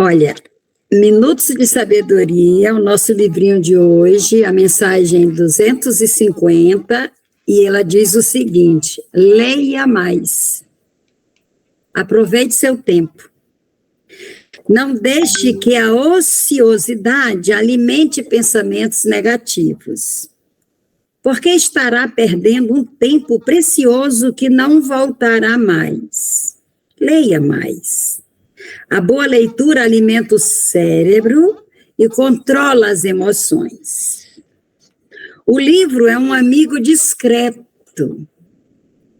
Olha, Minutos de Sabedoria, o nosso livrinho de hoje, a mensagem 250, e ela diz o seguinte: leia mais. Aproveite seu tempo. Não deixe que a ociosidade alimente pensamentos negativos, porque estará perdendo um tempo precioso que não voltará mais. Leia mais. A boa leitura alimenta o cérebro e controla as emoções. O livro é um amigo discreto,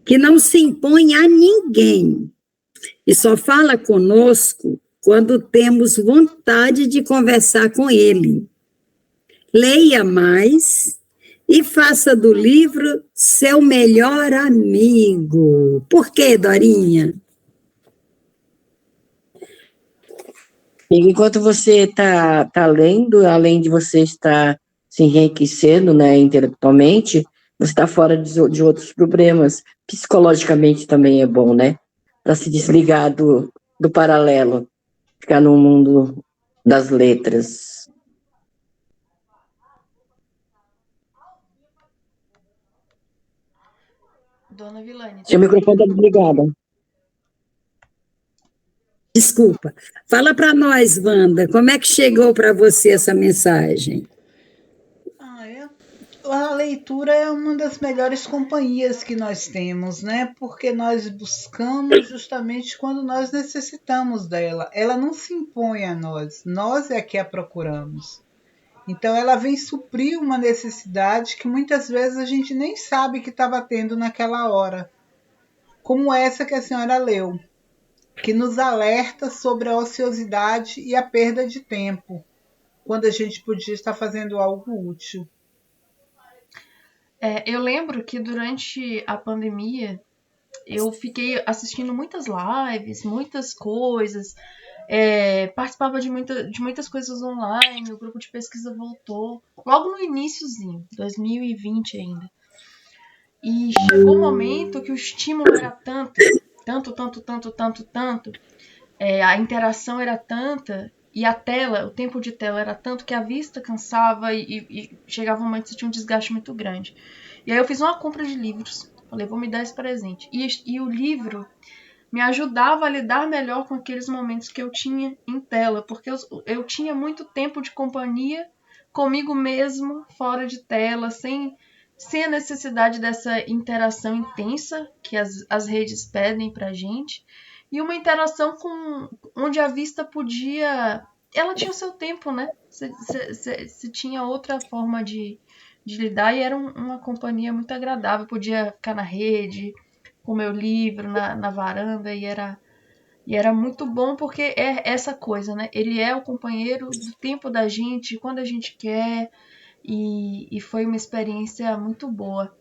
que não se impõe a ninguém e só fala conosco quando temos vontade de conversar com ele. Leia mais e faça do livro seu melhor amigo. Por quê, Dorinha? Enquanto você está lendo, além de você estar se enriquecendo, né, intelectualmente, você está fora de outros problemas. Psicologicamente também é bom, né? Para se desligar do paralelo, ficar no mundo das letras. Dona Vilane. Seu microfone está desligado. Desculpa. Fala para nós, Wanda, como é que chegou para você essa mensagem? A leitura é uma das melhores companhias que nós temos, né? Porque nós buscamos justamente quando nós necessitamos dela. Ela não se impõe a nós é que a procuramos. Então ela vem suprir uma necessidade que muitas vezes a gente nem sabe que estava tendo naquela hora. Como essa que a senhora leu, que nos alerta sobre a ociosidade e a perda de tempo, quando a gente podia estar fazendo algo útil. Eu lembro que durante a pandemia eu fiquei assistindo muitas lives, muitas coisas, participava de muitas coisas online, o grupo de pesquisa voltou, logo no iniciozinho, 2020 ainda. E chegou um momento que o estímulo era tanto, a interação era tanta, e a tela, o tempo de tela era tanto que a vista cansava e chegava um momento que você tinha um desgaste muito grande. E aí eu fiz uma compra de livros. Falei, vou me dar esse presente. E o livro me ajudava a lidar melhor com aqueles momentos que eu tinha em tela, porque eu tinha muito tempo de companhia comigo mesmo, fora de tela, sem a necessidade dessa interação intensa que as redes pedem pra gente. E uma interação onde a vista podia... Ela tinha o seu tempo, né? Você tinha outra forma de lidar e era uma companhia muito agradável. Eu podia ficar na rede, com o meu livro, na varanda, e era muito bom porque é essa coisa, né? Ele é o companheiro do tempo da gente, quando a gente quer, e foi uma experiência muito boa.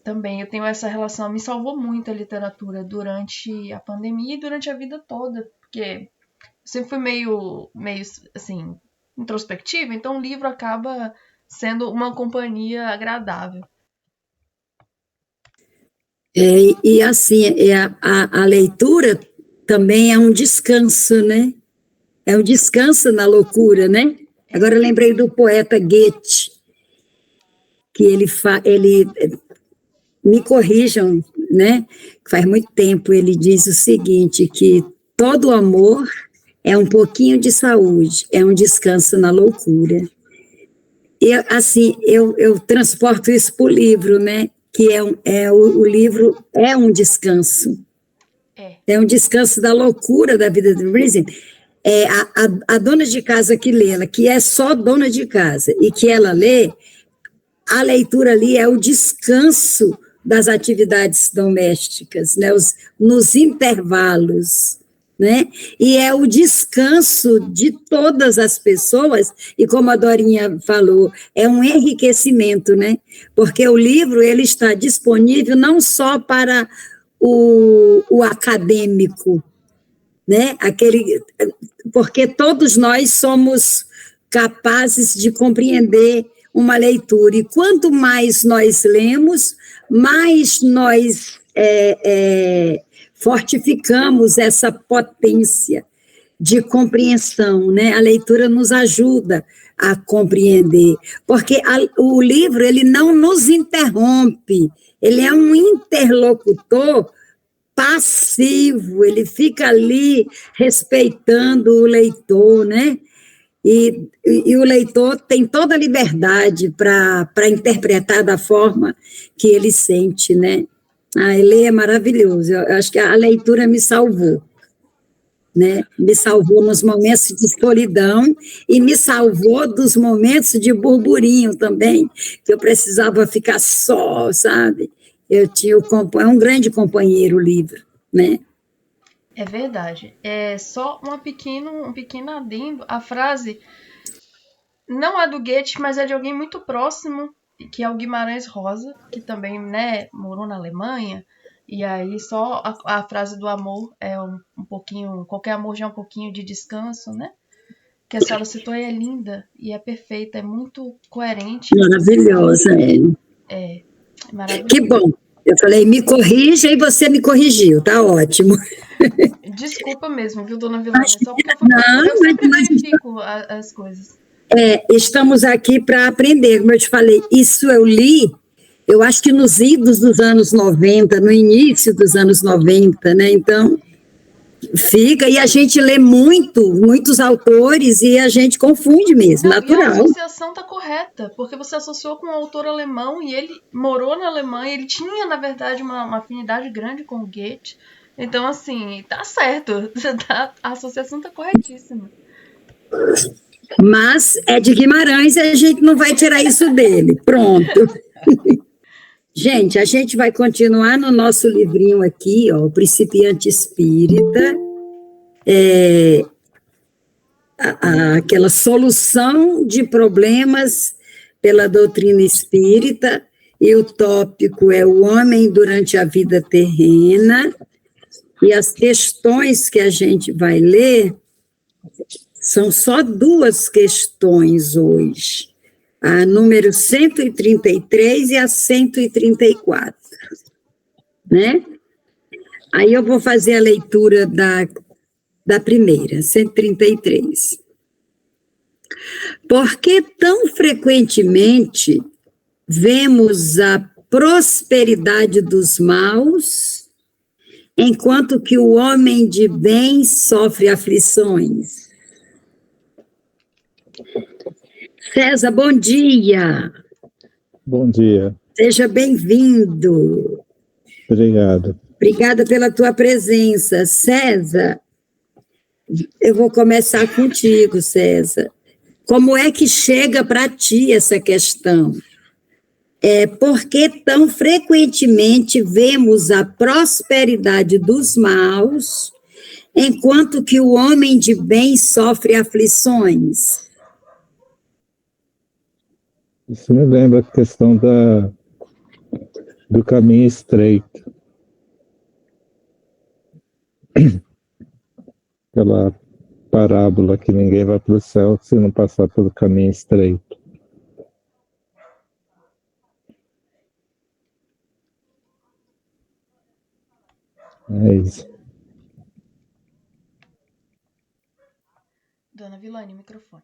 Também eu tenho essa relação, me salvou muito a literatura durante a pandemia e durante a vida toda, porque eu sempre fui meio assim, introspectiva, então o livro acaba sendo uma companhia agradável. E assim, a leitura também é um descanso, né? É um descanso na loucura, né? Agora eu lembrei do poeta Goethe, que ele me corrijam, né? Faz muito tempo ele diz o seguinte, que todo amor é um pouquinho de saúde, é um descanso na loucura. E assim, eu transporto isso para o livro, né? Que o livro é um descanso. É um descanso da loucura da vida do Brizzy. A dona de casa que lê, ela que é só dona de casa, e que ela lê, a leitura ali é o descanso das atividades domésticas, né? Nos intervalos, né? E é o descanso de todas as pessoas, e como a Dorinha falou, é um enriquecimento, né? Porque o livro ele está disponível não só para o acadêmico, né? Porque todos nós somos capazes de compreender uma leitura, e quanto mais nós lemos, mais nós fortificamos essa potência de compreensão, né? A leitura nos ajuda a compreender, porque o livro, ele não nos interrompe, ele é um interlocutor passivo, ele fica ali respeitando o leitor, né? E o leitor tem toda a liberdade para interpretar da forma que ele sente, né? Ler é maravilhoso. Eu acho que a leitura me salvou, né? Me salvou nos momentos de solidão e me salvou dos momentos de burburinho também, que eu precisava ficar só, sabe? Eu tinha é um grande companheiro o livro, né? É verdade. É só um pequeno adendo. A frase não é do Goethe, mas é de alguém muito próximo, que é o Guimarães Rosa, que também, né, morou na Alemanha. E aí só a frase do amor é um pouquinho... Qualquer amor já é um pouquinho de descanso, né? Que a senhora citou é linda e é perfeita, é muito coerente. Maravilhosa, É maravilhosa. Que bom. Eu falei, me corrija e você me corrigiu, tá ótimo. Desculpa mesmo, viu, dona Vilânia? Só porque eu sempre verifico as coisas. Estamos aqui para aprender, como eu te falei, isso eu li, eu acho que nos idos dos anos 90, no início dos anos 90, né? Então, fica, e a gente lê muitos autores e a gente confunde mesmo, natural. E a associação está correta, porque você associou com um autor alemão e ele morou na Alemanha, ele tinha, na verdade, uma afinidade grande com o Goethe. Então, assim, tá certo, a associação está corretíssima. Mas é de Guimarães e a gente não vai tirar isso dele, pronto. Gente, a gente vai continuar no nosso livrinho aqui, ó, O Principiante Espírita, aquela solução de problemas pela doutrina espírita, e o tópico é o homem durante a vida terrena, e as questões que a gente vai ler são só 2 questões hoje. A número 133 e a 134, né? Aí eu vou fazer a leitura da primeira, 133. Por que tão frequentemente vemos a prosperidade dos maus, enquanto que o homem de bem sofre aflições? César, bom dia. Bom dia. Seja bem-vindo. Obrigado. Obrigada pela tua presença. César, eu vou começar contigo, César. Como é que chega para ti essa questão? Por que tão frequentemente vemos a prosperidade dos maus, enquanto que o homem de bem sofre aflições? Isso me lembra a questão do caminho estreito. Aquela parábola que ninguém vai para o céu se não passar pelo caminho estreito. É isso. Dona Vilânia, microfone.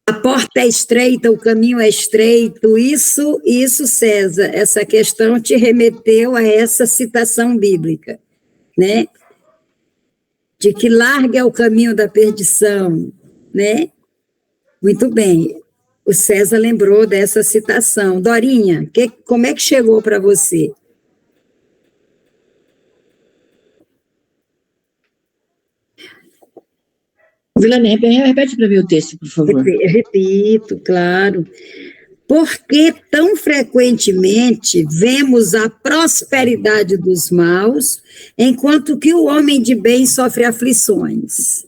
A porta é estreita, o caminho é estreito, isso, César, essa questão te remeteu a essa citação bíblica, né? De que largo é o caminho da perdição, né? Muito bem, o César lembrou dessa citação. Dorinha, como é que chegou para você? Vilânia, repete para mim o texto, por favor. Repito, claro. Por que tão frequentemente vemos a prosperidade dos maus, enquanto que o homem de bem sofre aflições?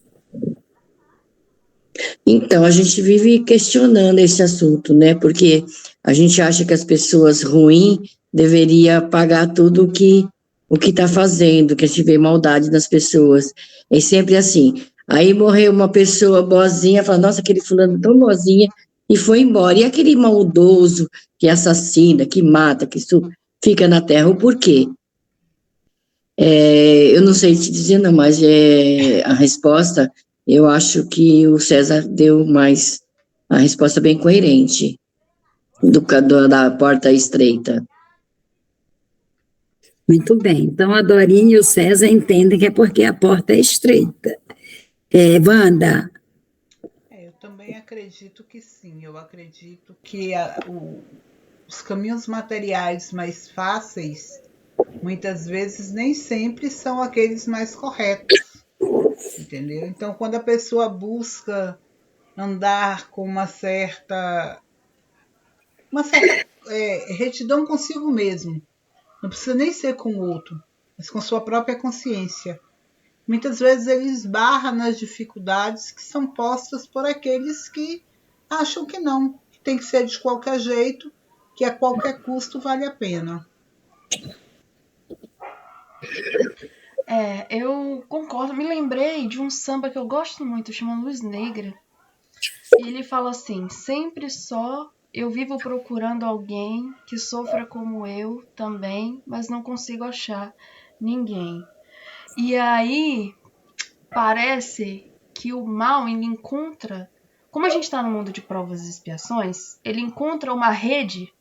Então, a gente vive questionando esse assunto, né? Porque a gente acha que as pessoas ruins deveriam pagar tudo o que está fazendo, que a gente vê maldade nas pessoas. É sempre assim. Aí morreu uma pessoa boazinha, fala, nossa, aquele fulano tão boazinha, e foi embora. E aquele maldoso que assassina, que mata, que isso fica na terra, o porquê? Eu não sei te dizer, não, mas a resposta, eu acho que o César deu mais, a resposta bem coerente da porta estreita. Muito bem. Então, a Dorinha e o César entendem que é porque a porta é estreita. Wanda? Eu também acredito que sim. Eu acredito que os caminhos materiais mais fáceis, muitas vezes, nem sempre são aqueles mais corretos. Entendeu? Então, quando a pessoa busca andar com uma certa retidão consigo mesmo, não precisa nem ser com o outro, mas com sua própria consciência. Muitas vezes ele esbarra nas dificuldades que são postas por aqueles que acham que não, que tem que ser de qualquer jeito, que a qualquer custo vale a pena. Eu concordo. Me lembrei de um samba que eu gosto muito, chama Luz Negra. E ele fala assim: sempre só eu vivo procurando alguém que sofra como eu também, mas não consigo achar ninguém. E aí parece que o mal ele encontra, como a gente está no mundo de provas e expiações, ele encontra uma rede,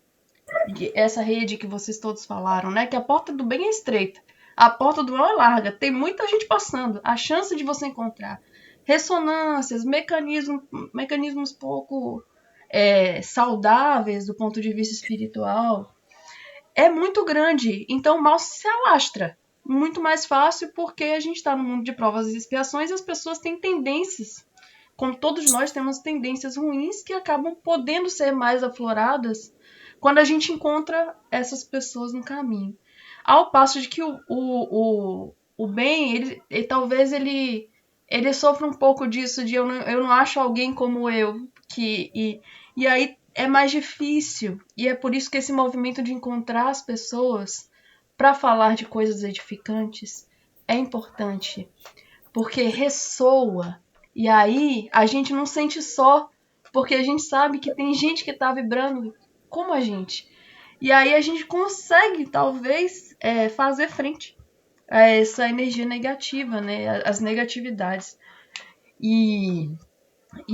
essa rede que vocês todos falaram, né? Que a porta do bem é estreita, a porta do mal é larga, tem muita gente passando. A chance de você encontrar ressonâncias, mecanismos pouco saudáveis do ponto de vista espiritual é muito grande. Então o mal se alastra muito mais fácil porque a gente está no mundo de provas e expiações e as pessoas têm tendências, como todos nós temos tendências ruins que acabam podendo ser mais afloradas quando a gente encontra essas pessoas no caminho. Ao passo de que o bem, ele talvez ele sofra um pouco disso de eu não acho alguém como eu, e aí é mais difícil, e é por isso que esse movimento de encontrar as pessoas para falar de coisas edificantes é importante, porque ressoa, e aí a gente não sente só, porque a gente sabe que tem gente que está vibrando como a gente, e aí a gente consegue talvez fazer frente a essa energia negativa, né, as negatividades. E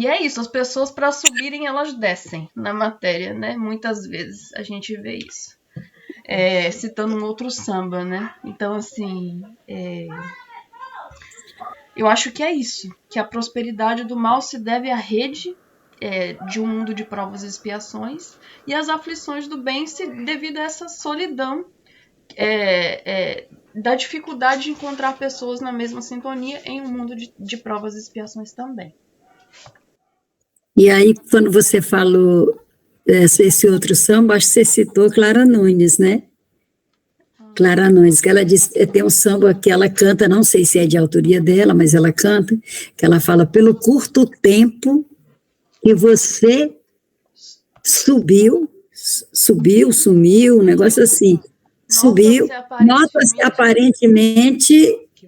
é isso, as pessoas para subirem elas descem na matéria, né? Muitas vezes a gente vê isso. Citando um outro samba, né? Então, assim, eu acho que é isso, que a prosperidade do mal se deve à rede de um mundo de provas e expiações, e as aflições do bem devido a essa solidão da dificuldade de encontrar pessoas na mesma sintonia em um mundo de provas e expiações também. E aí, quando você falou esse outro samba, acho que você citou Clara Nunes, né? Clara Nunes, que ela diz, tem um samba que ela canta, não sei se é de autoria dela, mas ela canta, que ela fala, pelo curto tempo que você sumiu, um negócio assim, subiu, nota-se aparentemente que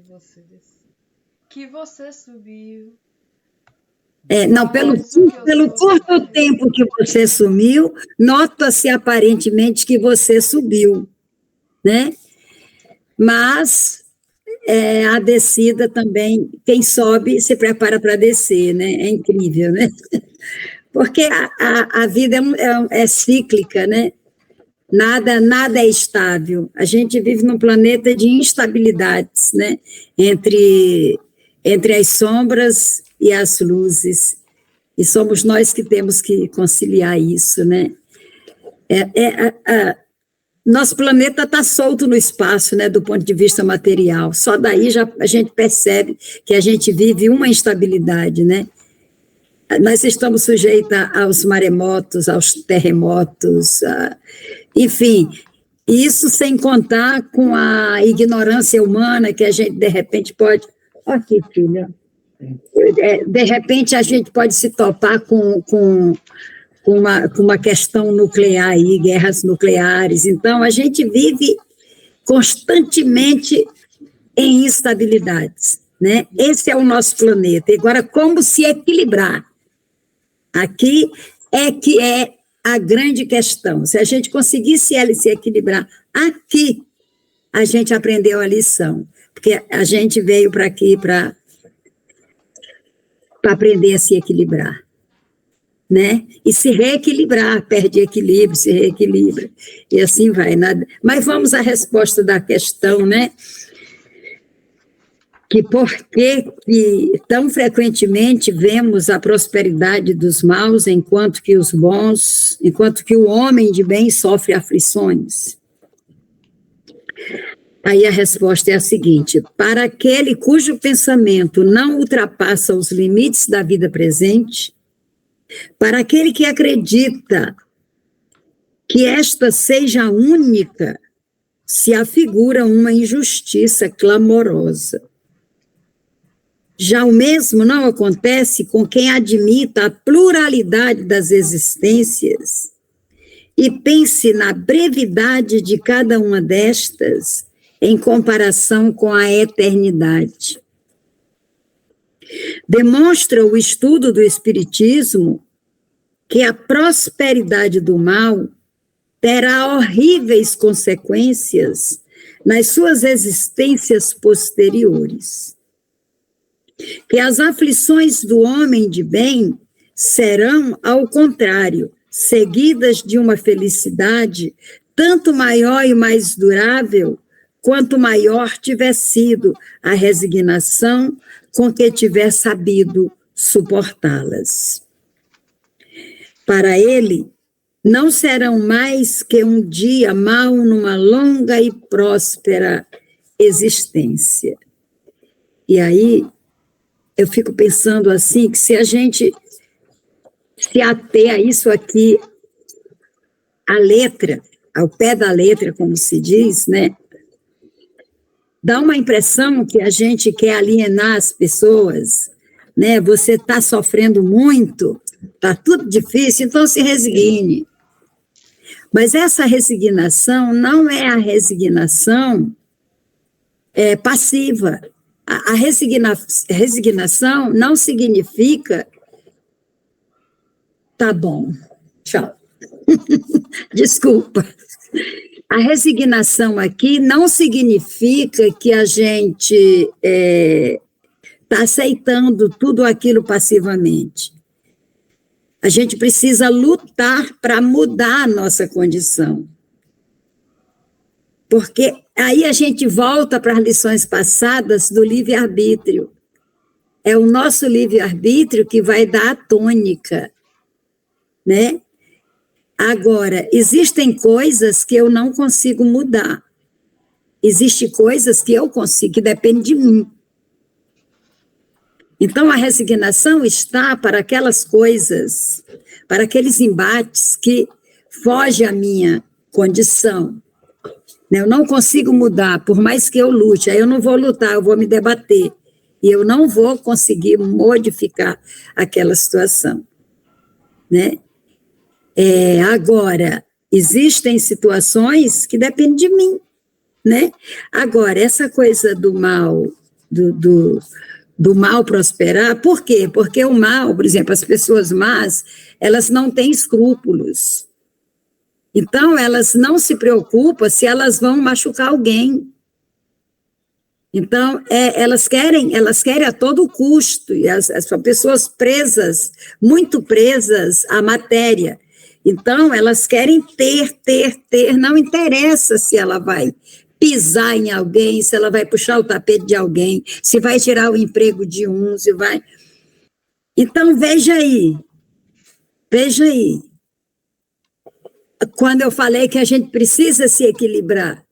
você subiu. Não, pelo curto tempo que você sumiu, nota-se aparentemente que você subiu, né? Mas a descida também, quem sobe se prepara para descer, né? É incrível, né? Porque a vida é cíclica, né? Nada é estável. A gente vive num planeta de instabilidades, né? Entre as sombras e as luzes. E somos nós que temos que conciliar isso, né? Nosso planeta está solto no espaço, né, do ponto de vista material. Só daí a gente percebe que a gente vive uma instabilidade, né? Nós estamos sujeitos aos maremotos, aos terremotos, enfim, isso sem contar com a ignorância humana que a gente, de repente, pode... Aqui, filha. De repente, a gente pode se topar com uma questão nuclear aí, guerras nucleares. Então, a gente vive constantemente em instabilidades, né? Esse é o nosso planeta. Agora, como se equilibrar? Aqui que é a grande questão. Se a gente conseguisse se equilibrar aqui, a gente aprendeu a lição. Porque a gente veio para aqui para aprender a se equilibrar, né? E se reequilibrar, perde equilíbrio, se reequilibra, e assim vai. Mas vamos à resposta da questão, né? Que por que tão frequentemente vemos a prosperidade dos maus, enquanto que o homem de bem sofre aflições? Aí a resposta é a seguinte: para aquele cujo pensamento não ultrapassa os limites da vida presente, para aquele que acredita que esta seja a única, se afigura uma injustiça clamorosa. Já o mesmo não acontece com quem admita a pluralidade das existências e pense na brevidade de cada uma destas em comparação com a eternidade. Demonstra o estudo do Espiritismo que a prosperidade do mal terá horríveis consequências nas suas existências posteriores. Que as aflições do homem de bem serão, ao contrário, seguidas de uma felicidade tanto maior e mais durável, quanto maior tiver sido a resignação com que tiver sabido suportá-las. Para ele, não serão mais que um dia mau numa longa e próspera existência. E aí, eu fico pensando assim, que se a gente se ater a isso aqui, a letra, ao pé da letra, como se diz, né? Dá uma impressão que a gente quer alienar as pessoas, né? Você está sofrendo muito, está tudo difícil, então se resigne. Mas essa resignação não é a resignação passiva. A resignação não significa tá bom, tchau. Desculpa. A resignação aqui não significa que a gente está aceitando tudo aquilo passivamente. A gente precisa lutar para mudar a nossa condição. Porque aí a gente volta para as lições passadas do livre-arbítrio. É o nosso livre-arbítrio que vai dar a tônica, né? Agora, existem coisas que eu não consigo mudar. Existem coisas que eu consigo, que dependem de mim. Então, a resignação está para aquelas coisas, para aqueles embates que fogem à minha condição. Eu não consigo mudar, por mais que eu lute. Aí eu não vou lutar, eu vou me debater. E eu não vou conseguir modificar aquela situação, né? Agora, existem situações que dependem de mim, né? Agora, essa coisa do mal, do mal prosperar, por quê? Porque o mal, por exemplo, as pessoas más, elas não têm escrúpulos. Então, elas não se preocupam se elas vão machucar alguém. Então, elas querem a todo custo, e são pessoas presas, muito presas à matéria. Então, elas querem ter, não interessa se ela vai pisar em alguém, se ela vai puxar o tapete de alguém, se vai tirar o emprego de um, se vai... Então, veja aí. Quando eu falei que a gente precisa se equilibrar,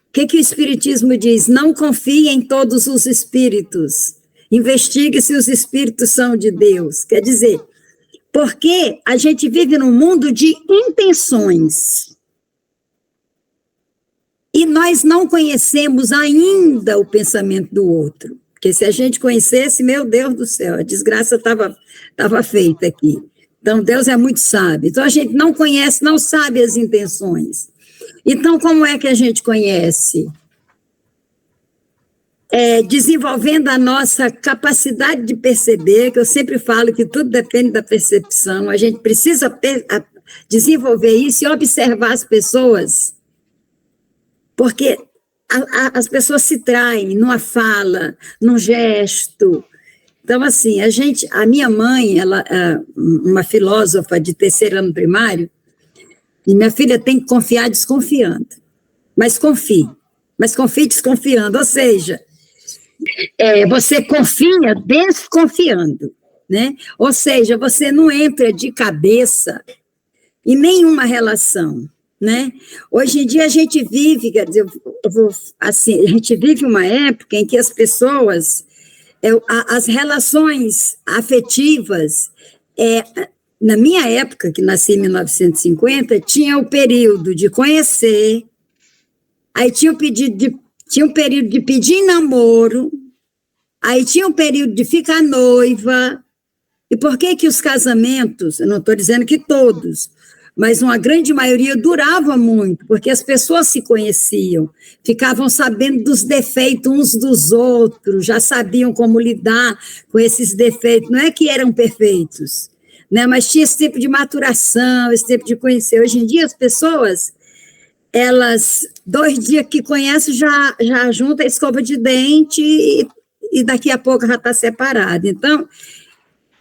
o que o Espiritismo diz? Não confie em todos os espíritos, investigue se os espíritos são de Deus. Quer dizer, porque a gente vive num mundo de intenções. E nós não conhecemos ainda o pensamento do outro. Porque se a gente conhecesse, meu Deus do céu, a desgraça estava feita aqui. Então, Deus é muito sábio. Então, a gente não conhece, não sabe as intenções. Então, como é que a gente conhece? Desenvolvendo a nossa capacidade de perceber, que eu sempre falo que tudo depende da percepção, a gente precisa desenvolver isso e observar as pessoas, porque as pessoas se traem numa fala, num gesto. Então, assim, a minha mãe, ela é uma filósofa de terceiro ano primário, e minha filha tem que confiar desconfiando, mas confie desconfiando, ou seja, você confia desconfiando, né? Ou seja, você não entra de cabeça em nenhuma relação, né? Hoje em dia a gente vive, quer dizer, assim, a gente vive uma época em que as pessoas, as relações afetivas, na minha época, que nasci em 1950, tinha o período de conhecer, aí tinha um período de pedir namoro, aí tinha um período de ficar noiva. E por que os casamentos, eu não estou dizendo que todos, mas uma grande maioria durava muito, porque as pessoas se conheciam, ficavam sabendo dos defeitos uns dos outros, já sabiam como lidar com esses defeitos. Não é que eram perfeitos, né? Mas tinha esse tempo de maturação, esse tempo de conhecer. Hoje em dia, as pessoas, elas, 2 dias que conhecem, já junta a escova de dente e daqui a pouco já está separado. Então,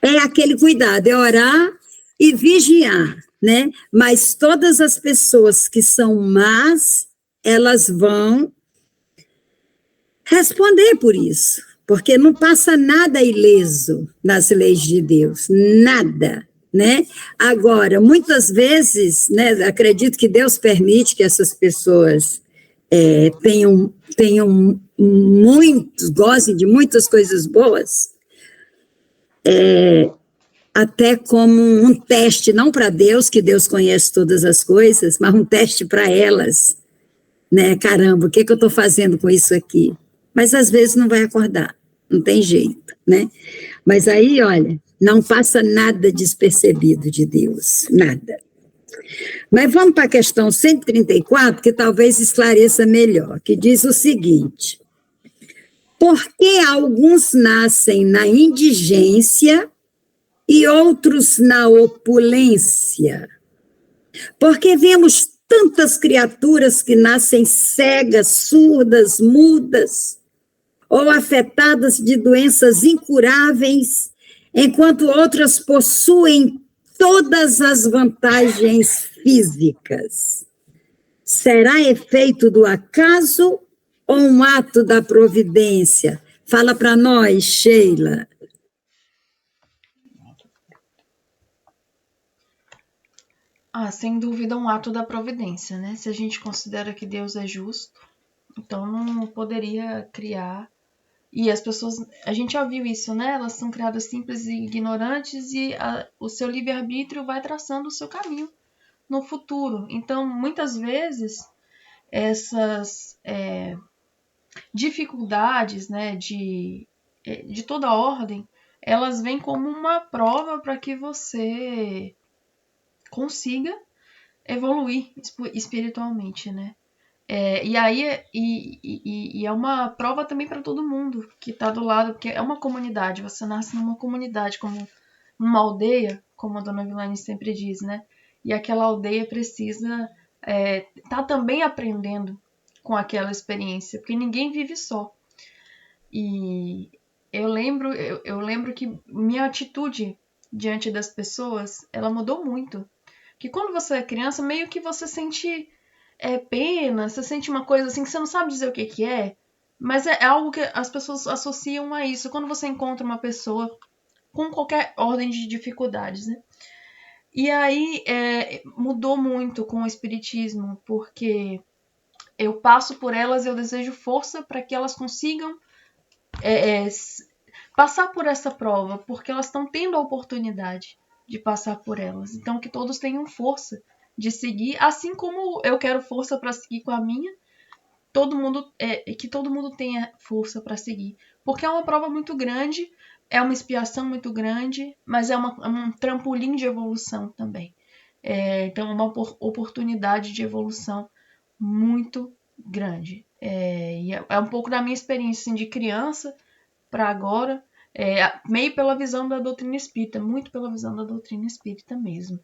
é aquele cuidado, é orar e vigiar, né? Mas todas as pessoas que são más, elas vão responder por isso, porque não passa nada ileso nas leis de Deus, nada, né? Agora, muitas vezes, né, acredito que Deus permite que essas pessoas tenham gozem de muitas coisas boas, até como um teste, não para Deus, que Deus conhece todas as coisas, mas um teste para elas, né? Caramba, o que eu estou fazendo com isso aqui? Mas às vezes não vai acordar, não tem jeito, né? Mas aí, olha, não passa nada despercebido de Deus, nada. Mas vamos para a questão 134, que talvez esclareça melhor, que diz o seguinte: por que alguns nascem na indigência e outros na opulência? Porque vemos tantas criaturas que nascem cegas, surdas, mudas, ou afetadas de doenças incuráveis, enquanto outras possuem todas as vantagens físicas. Será efeito do acaso ou um ato da providência? Fala para nós, Sheila. Sem dúvida, um ato da providência, né? Se a gente considera que Deus é justo, então não poderia criar. E as pessoas, a gente já viu isso, né? Elas são criadas simples e ignorantes e o seu livre-arbítrio vai traçando o seu caminho no futuro. Então, muitas vezes, essas dificuldades, né, de toda ordem, elas vêm como uma prova para que você consiga evoluir espiritualmente, né? E aí é uma prova também para todo mundo que está do lado, porque é uma comunidade, você nasce numa comunidade, como numa aldeia, como a dona Vilane sempre diz, né? E aquela aldeia precisa tá também aprendendo com aquela experiência, porque ninguém vive só. E eu lembro que minha atitude diante das pessoas, ela mudou muito. Que quando você é criança, meio que você sente pena, você sente uma coisa assim que você não sabe dizer o que é, mas é algo que as pessoas associam a isso. Quando você encontra uma pessoa com qualquer ordem de dificuldades, né? E aí mudou muito com o espiritismo, porque eu passo por elas e eu desejo força para que elas consigam passar por essa prova, porque elas estão tendo a oportunidade de passar por elas. Então, que todos tenham força de seguir, assim como eu quero força para seguir com a minha, que todo mundo tenha força para seguir. Porque é uma prova muito grande, é uma expiação muito grande, mas é um trampolim de evolução também. Então, é uma oportunidade de evolução muito grande. E é um pouco da minha experiência assim, de criança para agora, meio pela visão da doutrina espírita, muito pela visão da doutrina espírita mesmo.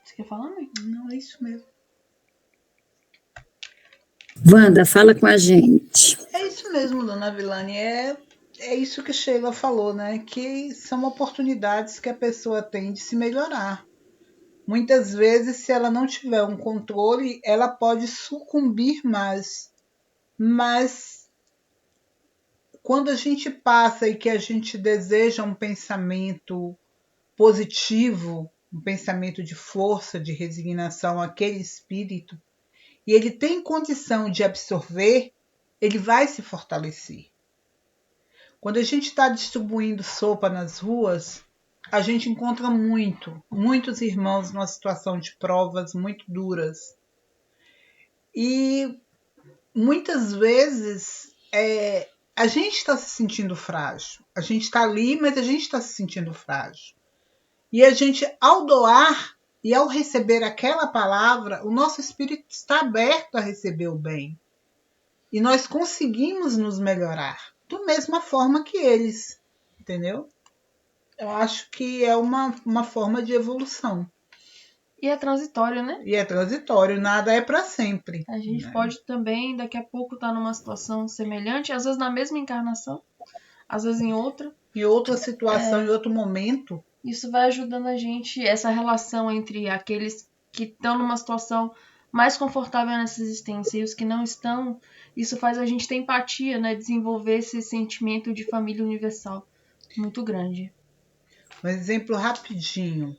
Você quer falar, mãe? Não, é isso mesmo. Wanda, fala com a gente. É isso mesmo, dona Vilane, é isso que Sheila falou, né? Que são oportunidades que a pessoa tem de se melhorar. Muitas vezes, se ela não tiver um controle, ela pode sucumbir mais. Mas quando a gente passa e que a gente deseja um pensamento positivo, um pensamento de força, de resignação àquele espírito, e ele tem condição de absorver, ele vai se fortalecer. Quando a gente está distribuindo sopa nas ruas, a gente encontra muitos irmãos numa situação de provas muito duras. E muitas vezes a gente está se sentindo frágil. A gente está ali, mas a gente está se sentindo frágil. E a gente, ao doar e ao receber aquela palavra, o nosso espírito está aberto a receber o bem. E nós conseguimos nos melhorar, da mesma forma que eles, entendeu? Eu acho que é uma forma de evolução. E é transitório, né? E é transitório, nada é para sempre. A gente pode também, daqui a pouco, estar numa situação semelhante, às vezes na mesma encarnação, às vezes em outra. Em outra situação, em outro momento. Isso vai ajudando a gente, essa relação entre aqueles que estão numa situação mais confortável nessa existência e os que não estão, isso faz a gente ter empatia, né? Desenvolver esse sentimento de família universal muito grande. Um exemplo rapidinho.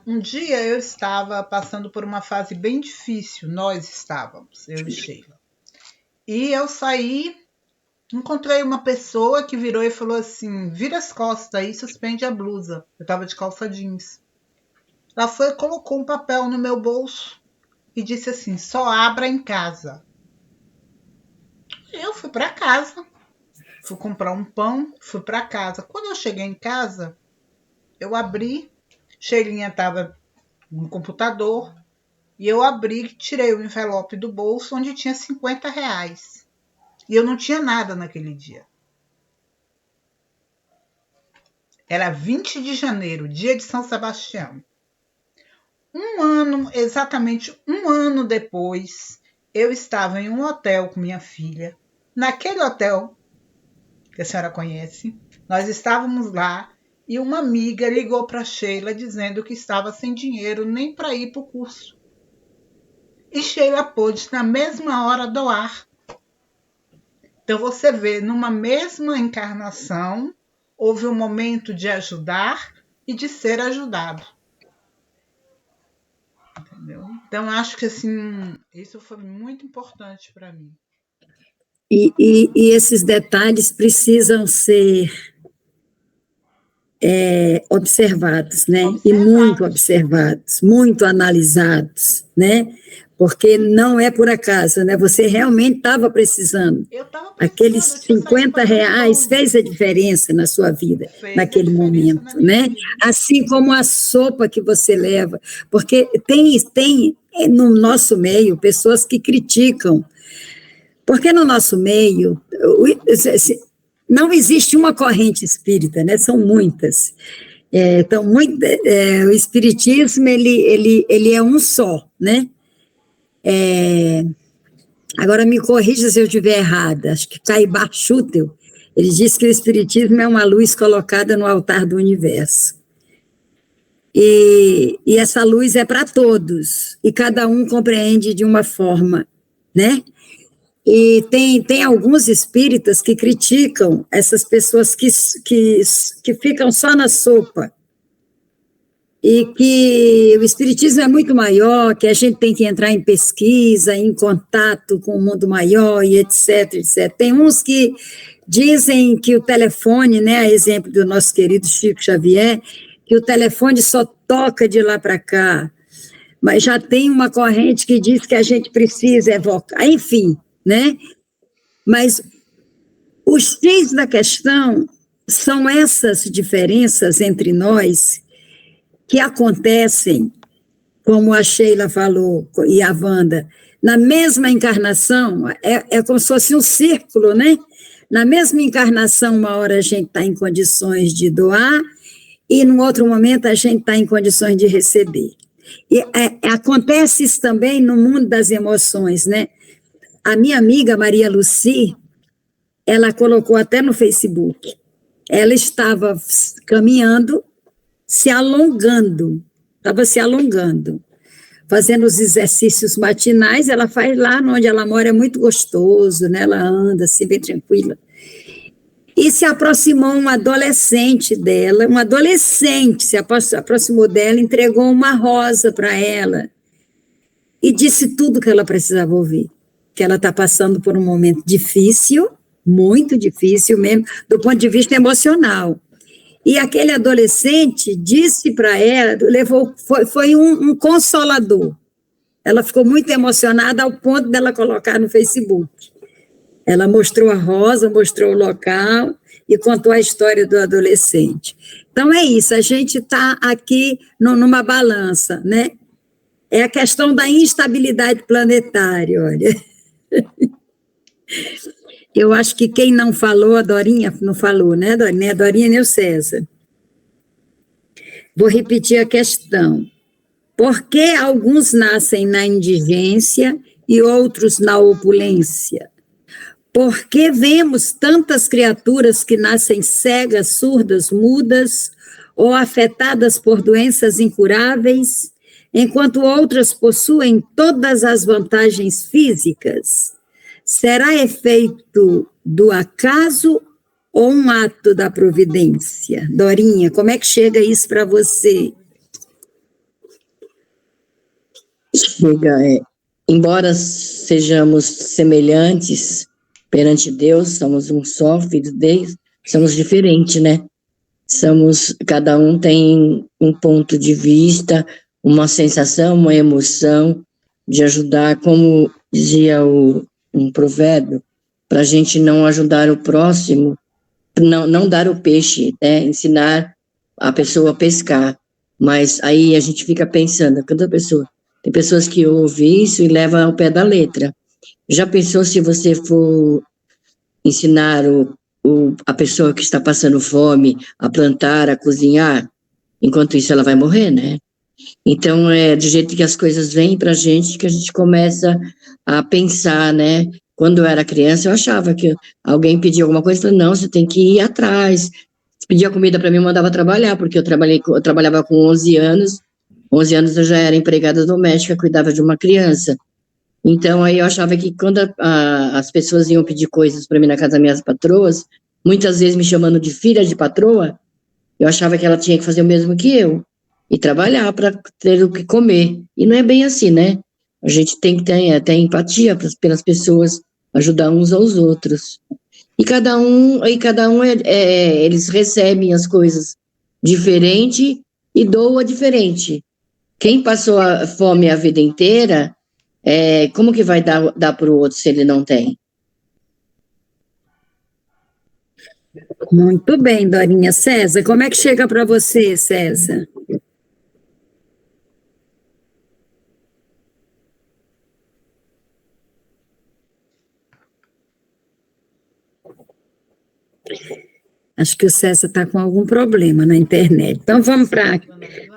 Um dia eu estava passando por uma fase bem difícil, nós estávamos, eu e Sheila. E eu saí, encontrei uma pessoa que virou e falou assim, vira as costas aí, suspende a blusa. Eu estava de calça jeans. Ela foi e colocou um papel no meu bolso e disse assim, só abra em casa. Eu fui para casa, fui comprar um pão, fui para casa. Quando eu cheguei em casa, eu abri, Sheilinha estava no computador, e eu abri, tirei o envelope do bolso onde tinha R$50. E eu não tinha nada naquele dia. Era 20 de janeiro, dia de São Sebastião. Exatamente um ano depois, eu estava em um hotel com minha filha. Naquele hotel, que a senhora conhece, nós estávamos lá e uma amiga ligou para Sheila dizendo que estava sem dinheiro nem para ir para o curso. E Sheila pôde, na mesma hora, doar. Então você vê, numa mesma encarnação, houve um momento de ajudar e de ser ajudado. Entendeu? Então, acho que assim, isso foi muito importante para mim. E esses detalhes precisam ser observados, né? E muito observados, muito analisados, né? Porque não é por acaso, né? Você realmente estava precisando. Aqueles R$50 fez a diferença na sua vida, naquele momento, né? Assim como a sopa que você leva. Porque tem no nosso meio pessoas que criticam. Porque no nosso meio não existe uma corrente espírita, né? São muitas. Então, o espiritismo ele é um só, né? Agora me corrija se eu estiver errada, acho que Caibar Schutel, ele diz que o espiritismo é uma luz colocada no altar do universo. E essa luz é para todos, e cada um compreende de uma forma, né? E tem alguns espíritas que criticam essas pessoas que ficam só na sopa, e que o espiritismo é muito maior, que a gente tem que entrar em pesquisa, em contato com o mundo maior, e etc, etc. Tem uns que dizem que o telefone, né, a exemplo do nosso querido Chico Xavier, que o telefone só toca de lá para cá, mas já tem uma corrente que diz que a gente precisa evocar, enfim, né? Mas o X da questão são essas diferenças entre nós que acontecem, como a Sheila falou, e a Wanda, na mesma encarnação, é como se fosse um círculo, né? Na mesma encarnação, uma hora a gente está em condições de doar, e num outro momento a gente está em condições de receber. E acontece isso também no mundo das emoções, né? A minha amiga Maria Luci, ela colocou até no Facebook, ela estava caminhando, estava se alongando, fazendo os exercícios matinais. Ela faz lá onde ela mora, é muito gostoso, né? Ela anda assim, bem tranquila. E se aproximou um adolescente dela, um adolescente se aproximou dela, entregou uma rosa para ela e disse tudo que ela precisava ouvir, que ela está passando por um momento difícil, muito difícil mesmo, do ponto de vista emocional. E aquele adolescente disse para ela, foi um consolador. Ela ficou muito emocionada ao ponto dela colocar no Facebook. Ela mostrou a rosa, mostrou o local e contou a história do adolescente. Então é isso, a gente está aqui numa balança, né? É a questão da instabilidade planetária, olha. Eu acho que quem não falou, a Dorinha não falou, né, Dorinha? Nem a Dorinha nem o César. Vou repetir a questão. Por que alguns nascem na indigência e outros na opulência? Por que vemos tantas criaturas que nascem cegas, surdas, mudas ou afetadas por doenças incuráveis, enquanto outras possuem todas as vantagens físicas? Será efeito do acaso ou um ato da providência? Dorinha, como é que chega isso para você? Chega, embora sejamos semelhantes perante Deus, somos um só, filho dele, somos diferentes, né? Cada um tem um ponto de vista, uma sensação, uma emoção de ajudar, como dizia um provérbio, para a gente não ajudar o próximo, não dar o peixe, né? Ensinar a pessoa a pescar. Mas aí a gente fica pensando, cada pessoa, tem pessoas que ouvem isso e levam ao pé da letra. Já pensou se você for ensinar a pessoa que está passando fome a plantar, a cozinhar? Enquanto isso ela vai morrer, né? Então, do jeito que as coisas vêm para a gente, que a gente começa a pensar, né? Quando eu era criança, eu achava que alguém pedia alguma coisa, eu falei, não, você tem que ir atrás. Se pedia comida para mim, eu mandava trabalhar, porque eu trabalhava com 11 anos. 11 anos eu já era empregada doméstica, cuidava de uma criança. Então, aí eu achava que quando as pessoas iam pedir coisas para mim na casa das minhas patroas, muitas vezes me chamando de filha de patroa, eu achava que ela tinha que fazer o mesmo que eu, e trabalhar para ter o que comer. E não é bem assim, né? A gente tem que ter empatia pelas pessoas, ajudar uns aos outros. E cada um eles recebem as coisas diferente e doa diferente. Quem passou a fome a vida inteira, como que vai dar para o outro se ele não tem? Muito bem, Dorinha. César, como é que chega para você, César? Acho que o César está com algum problema na internet. Então, vamos para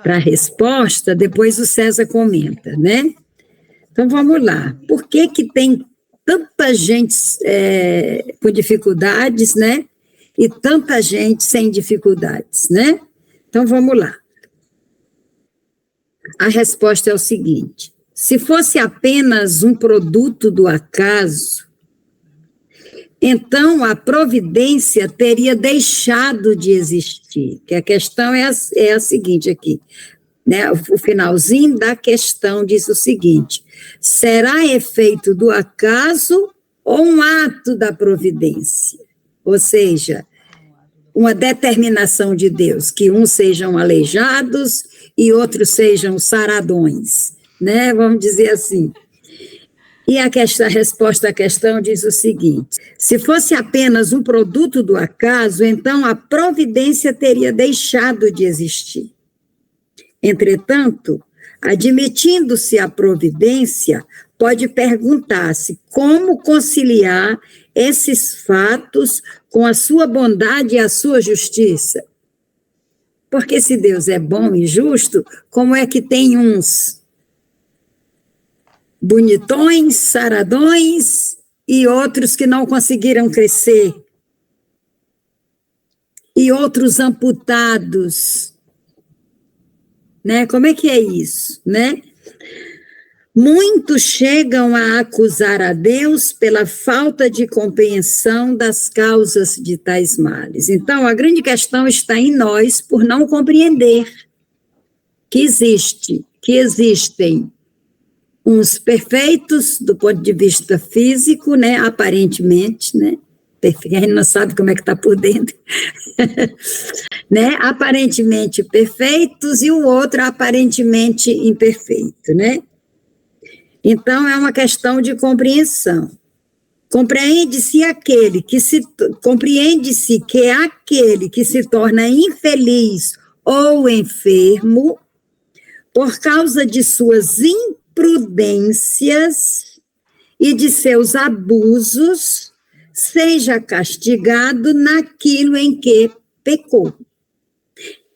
a resposta, depois o César comenta, né? Então, vamos lá. Por que tem tanta gente com dificuldades, né? E tanta gente sem dificuldades, né? Então, vamos lá. A resposta é o seguinte: se fosse apenas um produto do acaso, então a providência teria deixado de existir. Que a questão é a seguinte aqui, né? O finalzinho da questão diz o seguinte: será efeito do acaso ou um ato da providência? Ou seja, uma determinação de Deus, que uns sejam aleijados e outros sejam saradões, né? Vamos dizer assim. E a resposta à questão diz o seguinte: se fosse apenas um produto do acaso, então a providência teria deixado de existir. Entretanto, admitindo-se a providência, pode perguntar-se como conciliar esses fatos com a sua bondade e a sua justiça. Porque se Deus é bom e justo, como é que tem uns bonitões, saradões, e outros que não conseguiram crescer, e outros amputados, né? Como é que é isso, né? Muitos chegam a acusar a Deus pela falta de compreensão das causas de tais males. Então, a grande questão está em nós por não compreender que existem uns perfeitos do ponto de vista físico, né, aparentemente, né, a gente não sabe como é que está por dentro, né, aparentemente perfeitos, e o outro aparentemente imperfeito, né? Então, é uma questão de compreensão. Compreende-se que é aquele que se torna infeliz ou enfermo por causa de suas imprudências e de seus abusos, seja castigado naquilo em que pecou.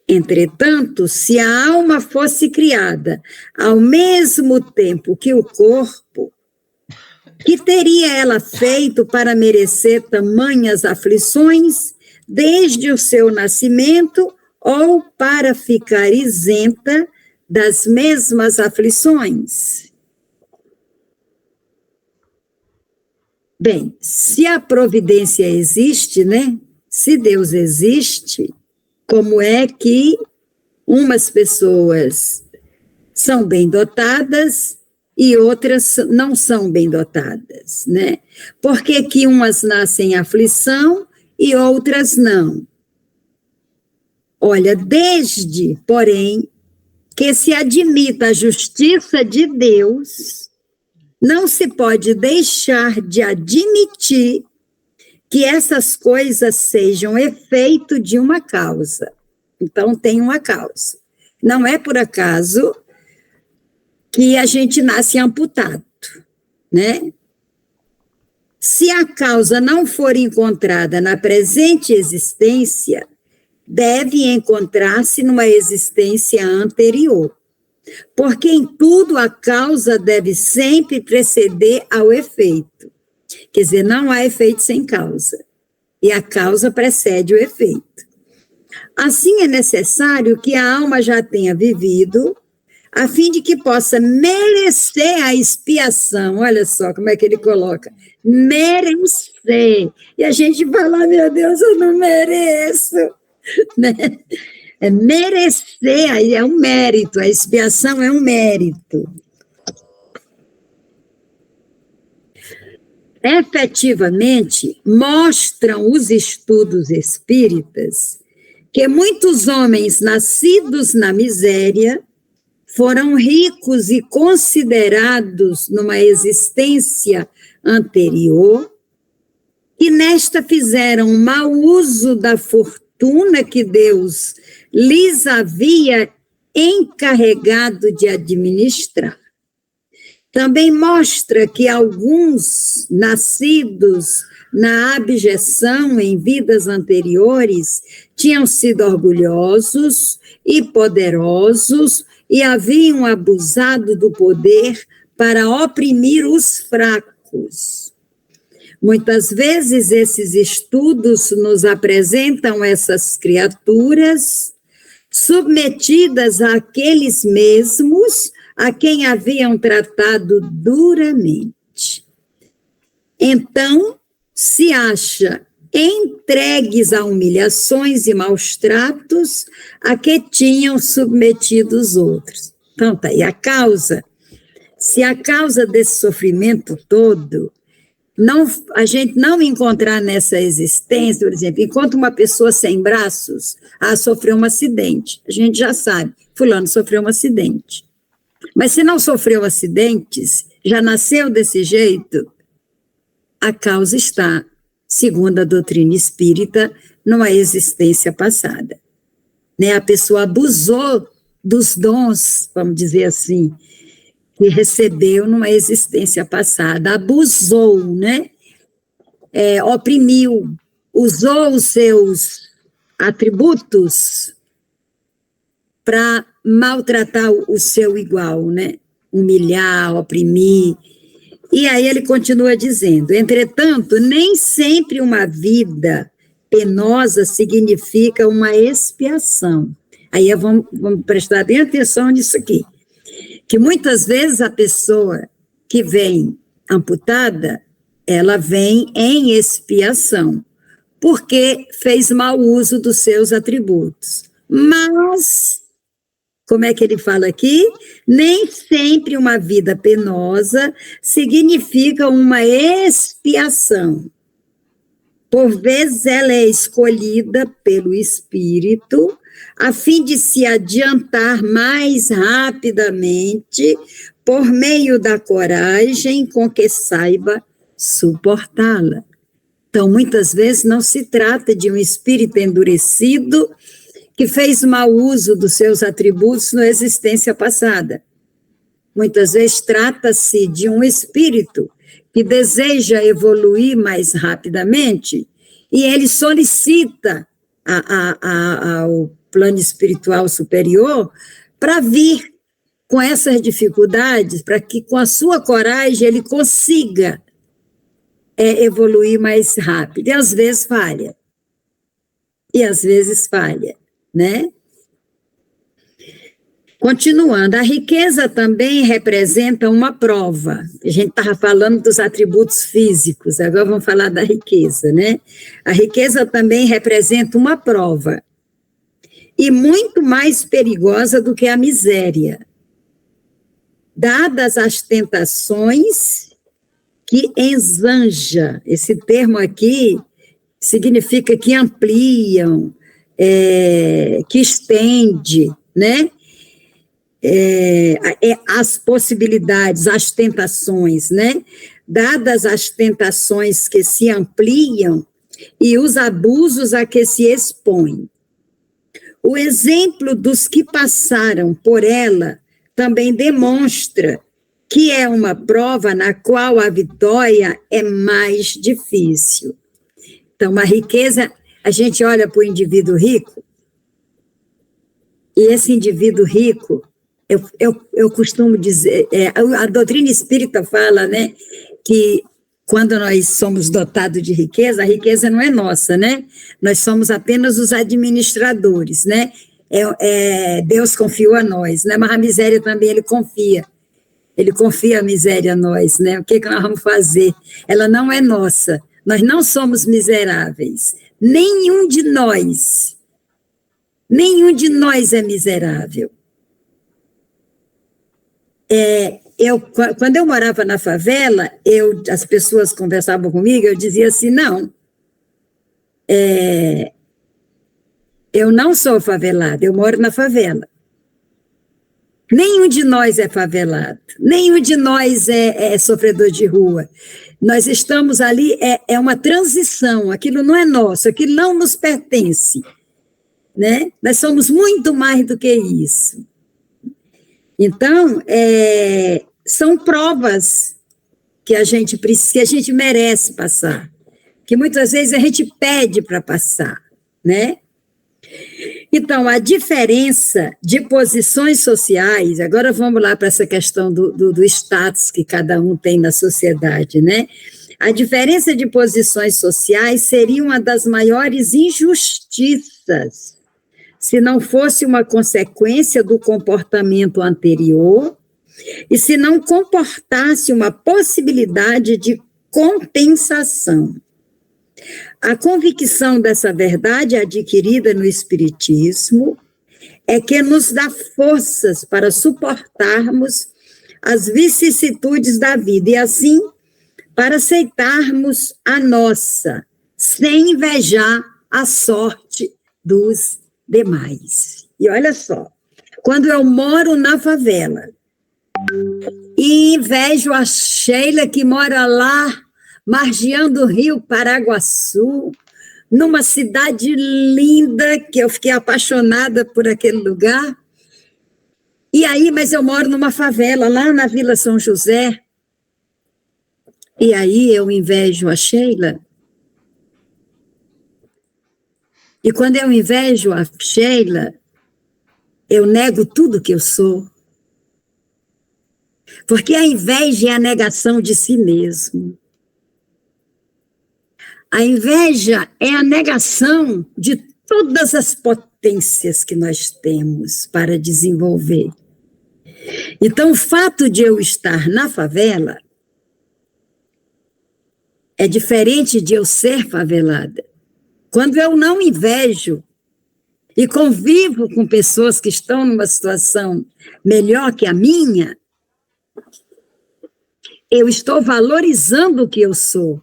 Entretanto, se a alma fosse criada ao mesmo tempo que o corpo, que teria ela feito para merecer tamanhas aflições desde o seu nascimento ou para ficar isenta das mesmas aflições? Bem, se a providência existe, né? Se Deus existe, como é que umas pessoas são bem dotadas e outras não são bem dotadas, né? Por que que umas nascem em aflição e outras não? Olha, desde, porém, que se admita a justiça de Deus, não se pode deixar de admitir que essas coisas sejam efeito de uma causa. Então, tem uma causa. Não é por acaso que a gente nasce amputado, né? Se a causa não for encontrada na presente existência, deve encontrar-se numa existência anterior. Porque em tudo a causa deve sempre preceder ao efeito. Quer dizer, não há efeito sem causa, e a causa precede o efeito. Assim, é necessário que a alma já tenha vivido, a fim de que possa merecer a expiação. Olha só como é que ele coloca, merecer. E a gente fala, meu Deus, eu não mereço, né? É merecer, aí é um mérito, a expiação é um mérito. Efetivamente, mostram os estudos espíritas que muitos homens nascidos na miséria foram ricos e considerados numa existência anterior, e nesta fizeram mau uso da fortuna que Deus lhes havia encarregado de administrar. Também mostra que alguns nascidos na abjeção em vidas anteriores tinham sido orgulhosos e poderosos e haviam abusado do poder para oprimir os fracos. Muitas vezes esses estudos nos apresentam essas criaturas submetidas àqueles mesmos a quem haviam tratado duramente. Então, se acha entregues a humilhações e maus tratos a que tinham submetido os outros. Então, tá aí a causa. Se a causa desse sofrimento todo, a gente não encontrar nessa existência, por exemplo, enquanto uma pessoa sem braços, sofreu um acidente, a gente já sabe, fulano sofreu um acidente. Mas se não sofreu acidentes, já nasceu desse jeito, a causa está, segundo a doutrina espírita, numa existência passada. Né? A pessoa abusou dos dons, vamos dizer assim, que recebeu numa existência passada, abusou, né? Oprimiu, usou os seus atributos para maltratar o seu igual, né? Humilhar, oprimir. E aí ele continua dizendo: entretanto, nem sempre uma vida penosa significa uma expiação. Aí vamos prestar bem atenção nisso aqui. Que muitas vezes a pessoa que vem amputada, ela vem em expiação, porque fez mau uso dos seus atributos. Mas, como é que ele fala aqui? Nem sempre uma vida penosa significa uma expiação. Por vezes ela é escolhida pelo Espírito a fim de se adiantar mais rapidamente por meio da coragem com que saiba suportá-la. Então, muitas vezes não se trata de um espírito endurecido que fez mau uso dos seus atributos na existência passada. Muitas vezes trata-se de um espírito que deseja evoluir mais rapidamente e ele solicita ao plano espiritual superior para vir com essas dificuldades, para que com a sua coragem ele consiga evoluir mais rápido. E às vezes falha. Né? Continuando, a riqueza também representa uma prova. A gente estava falando dos atributos físicos, agora vamos falar da riqueza, né? A riqueza também representa uma prova, e muito mais perigosa do que a miséria, dadas as tentações que enzanja. Esse termo aqui significa que ampliam, que estende, né? As possibilidades, as tentações, né? Dadas as tentações que se ampliam e os abusos a que se expõem. O exemplo dos que passaram por ela também demonstra que é uma prova na qual a vitória é mais difícil. Então, a riqueza, a gente olha para o indivíduo rico, e esse indivíduo rico, eu costumo dizer, a doutrina espírita fala, né, que quando nós somos dotados de riqueza, a riqueza não é nossa, né? Nós somos apenas os administradores, né? Deus confiou a nós, né? Mas a miséria também ele confia a miséria a nós, né? O que nós vamos fazer? Ela não é nossa, nós não somos miseráveis, nenhum de nós é miserável. Quando eu morava na favela, as pessoas conversavam comigo, eu dizia assim, não, eu não sou favelada, eu moro na favela. Nenhum de nós é favelado, nenhum de nós é sofredor de rua. Nós estamos ali, é uma transição, aquilo não é nosso, aquilo não nos pertence, né? Nós somos muito mais do que isso. Então, são provas que a gente merece passar, que muitas vezes a gente pede para passar, né? Então, a diferença de posições sociais, agora vamos lá para essa questão do status que cada um tem na sociedade, né? A diferença de posições sociais seria uma das maiores injustiças, se não fosse uma consequência do comportamento anterior e se não comportasse uma possibilidade de compensação. A convicção dessa verdade adquirida no Espiritismo é que nos dá forças para suportarmos as vicissitudes da vida e, assim, para aceitarmos a nossa, sem invejar a sorte dos demais. E olha só, quando eu moro na favela e invejo a Sheila que mora lá, margeando o rio Paraguaçu, numa cidade linda, que eu fiquei apaixonada por aquele lugar, e aí, mas eu moro numa favela, lá na Vila São José, e aí eu invejo a Sheila. E quando eu invejo a Sheila, eu nego tudo que eu sou. Porque a inveja é a negação de si mesmo. A inveja é a negação de todas as potências que nós temos para desenvolver. Então, o fato de eu estar na favela é diferente de eu ser favelada. Quando eu não invejo e convivo com pessoas que estão numa situação melhor que a minha, eu estou valorizando o que eu sou.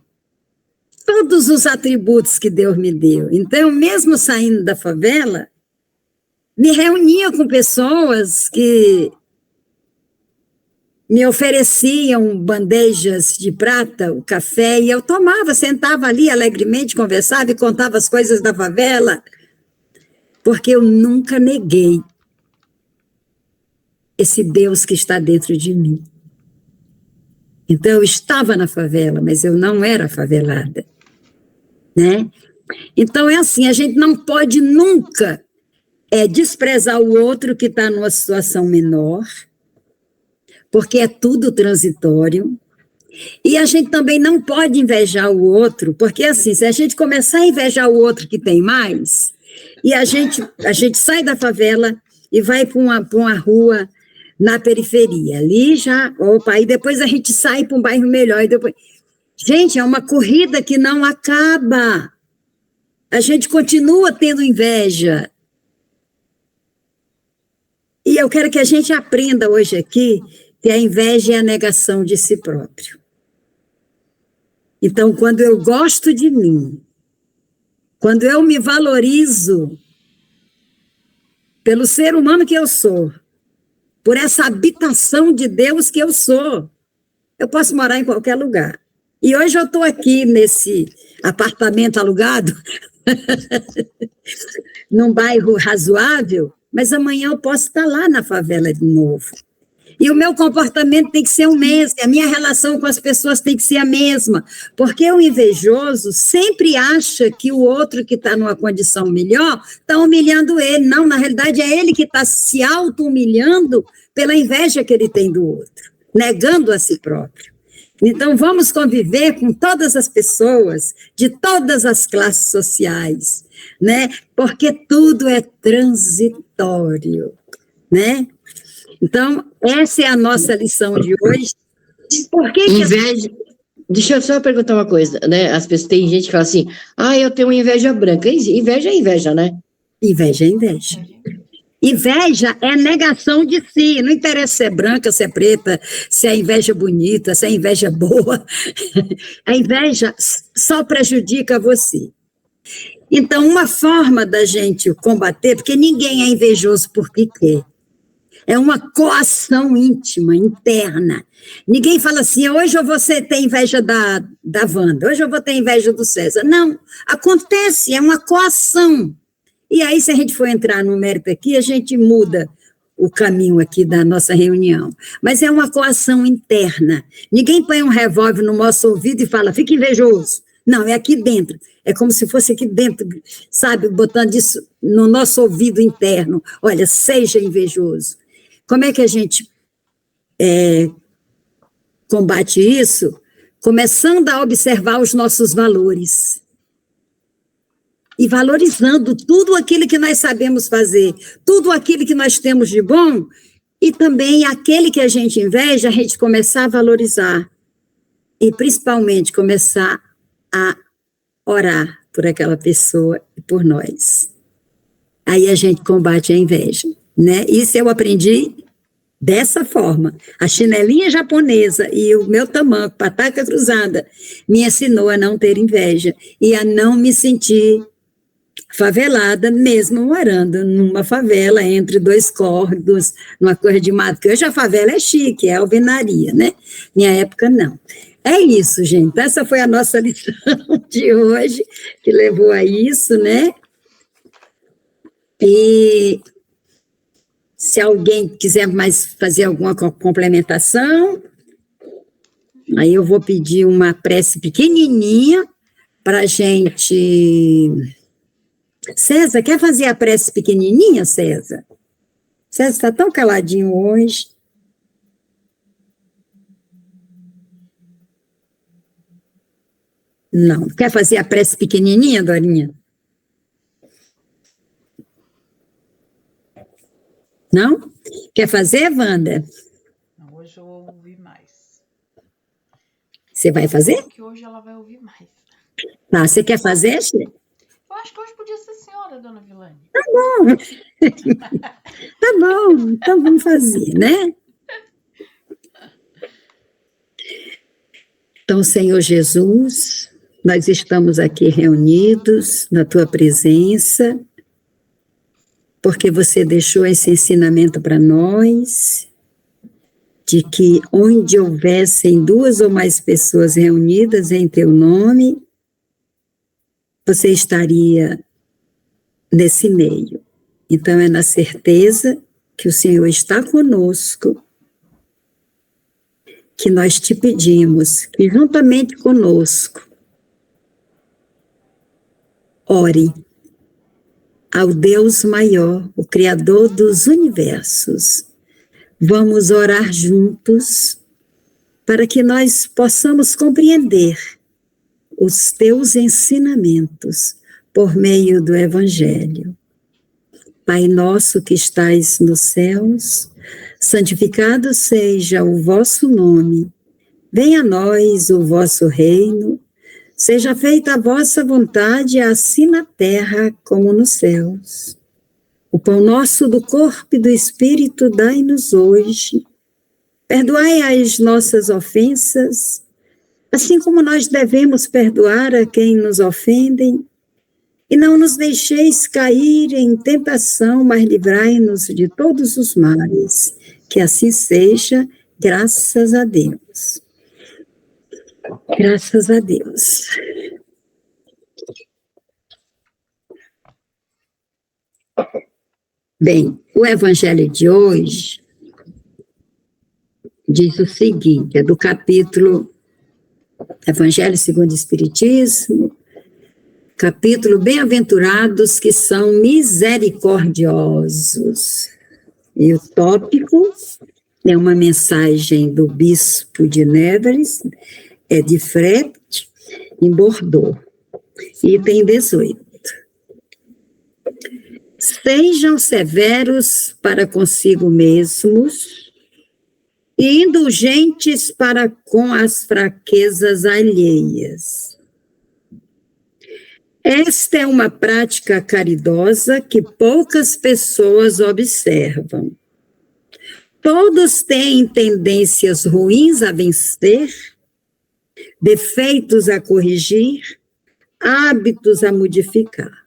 Todos os atributos que Deus me deu. Então, mesmo saindo da favela, me reunia com pessoas que me ofereciam bandejas de prata, o café, e eu tomava, sentava ali alegremente, conversava e contava as coisas da favela, porque eu nunca neguei esse Deus que está dentro de mim. Então, eu estava na favela, mas eu não era favelada, né? Então, é assim, a gente não pode nunca desprezar o outro que está numa situação menor, porque é tudo transitório, e a gente também não pode invejar o outro, porque assim, se a gente começar a invejar o outro que tem mais, e a gente sai da favela e vai para uma rua na periferia, ali já, opa, aí depois a gente sai para um bairro melhor, e depois... Gente, é uma corrida que não acaba, a gente continua tendo inveja, e eu quero que a gente aprenda hoje aqui que a inveja é a negação de si próprio. Então, quando eu gosto de mim, quando eu me valorizo pelo ser humano que eu sou, por essa habitação de Deus que eu sou, eu posso morar em qualquer lugar. E hoje eu estou aqui nesse apartamento alugado, num bairro razoável, mas amanhã eu posso estar lá na favela de novo. E o meu comportamento tem que ser o mesmo, a minha relação com as pessoas tem que ser a mesma, porque o invejoso sempre acha que o outro que está numa condição melhor está humilhando ele. Não, na realidade é ele que está se auto-humilhando pela inveja que ele tem do outro, negando a si próprio. Então, vamos conviver com todas as pessoas, de todas as classes sociais, né? Porque tudo é transitório, né? Então, essa é a nossa lição de hoje. Por que inveja? Deixa eu só perguntar uma coisa, né? As pessoas, tem gente que fala assim, eu tenho uma inveja branca. Inveja é inveja, né? Inveja é inveja. Inveja é negação de si, não interessa se é branca, se é preta, se é inveja bonita, se é inveja boa. A inveja só prejudica você. Então, uma forma da gente combater, porque ninguém é invejoso porque quer. É uma coação íntima, interna. Ninguém fala assim, hoje eu vou ter inveja da Wanda, hoje eu vou ter inveja do César. Não, acontece, é uma coação. E aí, se a gente for entrar no mérito aqui, a gente muda o caminho aqui da nossa reunião. Mas é uma coação interna. Ninguém põe um revólver no nosso ouvido e fala, fica invejoso. Não, é aqui dentro. É como se fosse aqui dentro, sabe, botando isso no nosso ouvido interno. Olha, seja invejoso. Como é que a gente combate isso? Começando a observar os nossos valores. E valorizando tudo aquilo que nós sabemos fazer, tudo aquilo que nós temos de bom, e também aquele que a gente inveja, a gente começar a valorizar. E principalmente começar a orar por aquela pessoa e por nós. Aí a gente combate a inveja, né? Isso eu aprendi dessa forma. A chinelinha japonesa e o meu tamanco, pataca cruzada, me ensinou a não ter inveja e a não me sentir favelada, mesmo morando numa favela entre dois córregos, numa coisa de mato, porque hoje a favela é chique, é alvenaria, né? Minha época, não. É isso, gente. Essa foi a nossa lição de hoje, que levou a isso, né? E se alguém quiser mais fazer alguma complementação, aí eu vou pedir uma prece pequenininha para a gente... César, quer fazer a prece pequenininha, César? César está tão caladinho hoje. Não. Quer fazer a prece pequenininha, Dorinha? Não? Quer fazer, Wanda? Não, hoje eu vou ouvir mais. Você vai fazer? Que hoje ela vai ouvir mais. Tá, você quer fazer, Xê? Eu acho que hoje podia ser a senhora, dona Vilane. Tá bom, então vamos fazer, né? Então, Senhor Jesus, nós estamos aqui reunidos na Tua presença, porque você deixou esse ensinamento para nós, de que onde houvessem 2 ou mais pessoas reunidas em Teu nome, você estaria nesse meio. Então, é na certeza que o Senhor está conosco, que nós te pedimos que juntamente conosco, ore ao Deus maior, o Criador dos universos. Vamos orar juntos para que nós possamos compreender os teus ensinamentos por meio do Evangelho. Pai nosso que estais nos céus, santificado seja o vosso nome. Venha a nós o vosso reino. Seja feita a vossa vontade, assim na terra como nos céus. O pão nosso do corpo e do espírito dai-nos hoje. Perdoai as nossas ofensas, assim como nós devemos perdoar a quem nos ofendem. E não nos deixeis cair em tentação, mas livrai-nos de todos os males. Que assim seja, graças a Deus. Graças a Deus. Bem, o Evangelho de hoje diz o seguinte, é do capítulo Evangelho segundo o Espiritismo, capítulo Bem-aventurados que são misericordiosos. E o tópico é uma mensagem do bispo de Nevers, é de Frete, em Bordeaux, item 18. Sejam severos para consigo mesmos e indulgentes para com as fraquezas alheias. Esta é uma prática caridosa que poucas pessoas observam. Todos têm tendências ruins a vencer, defeitos a corrigir, hábitos a modificar.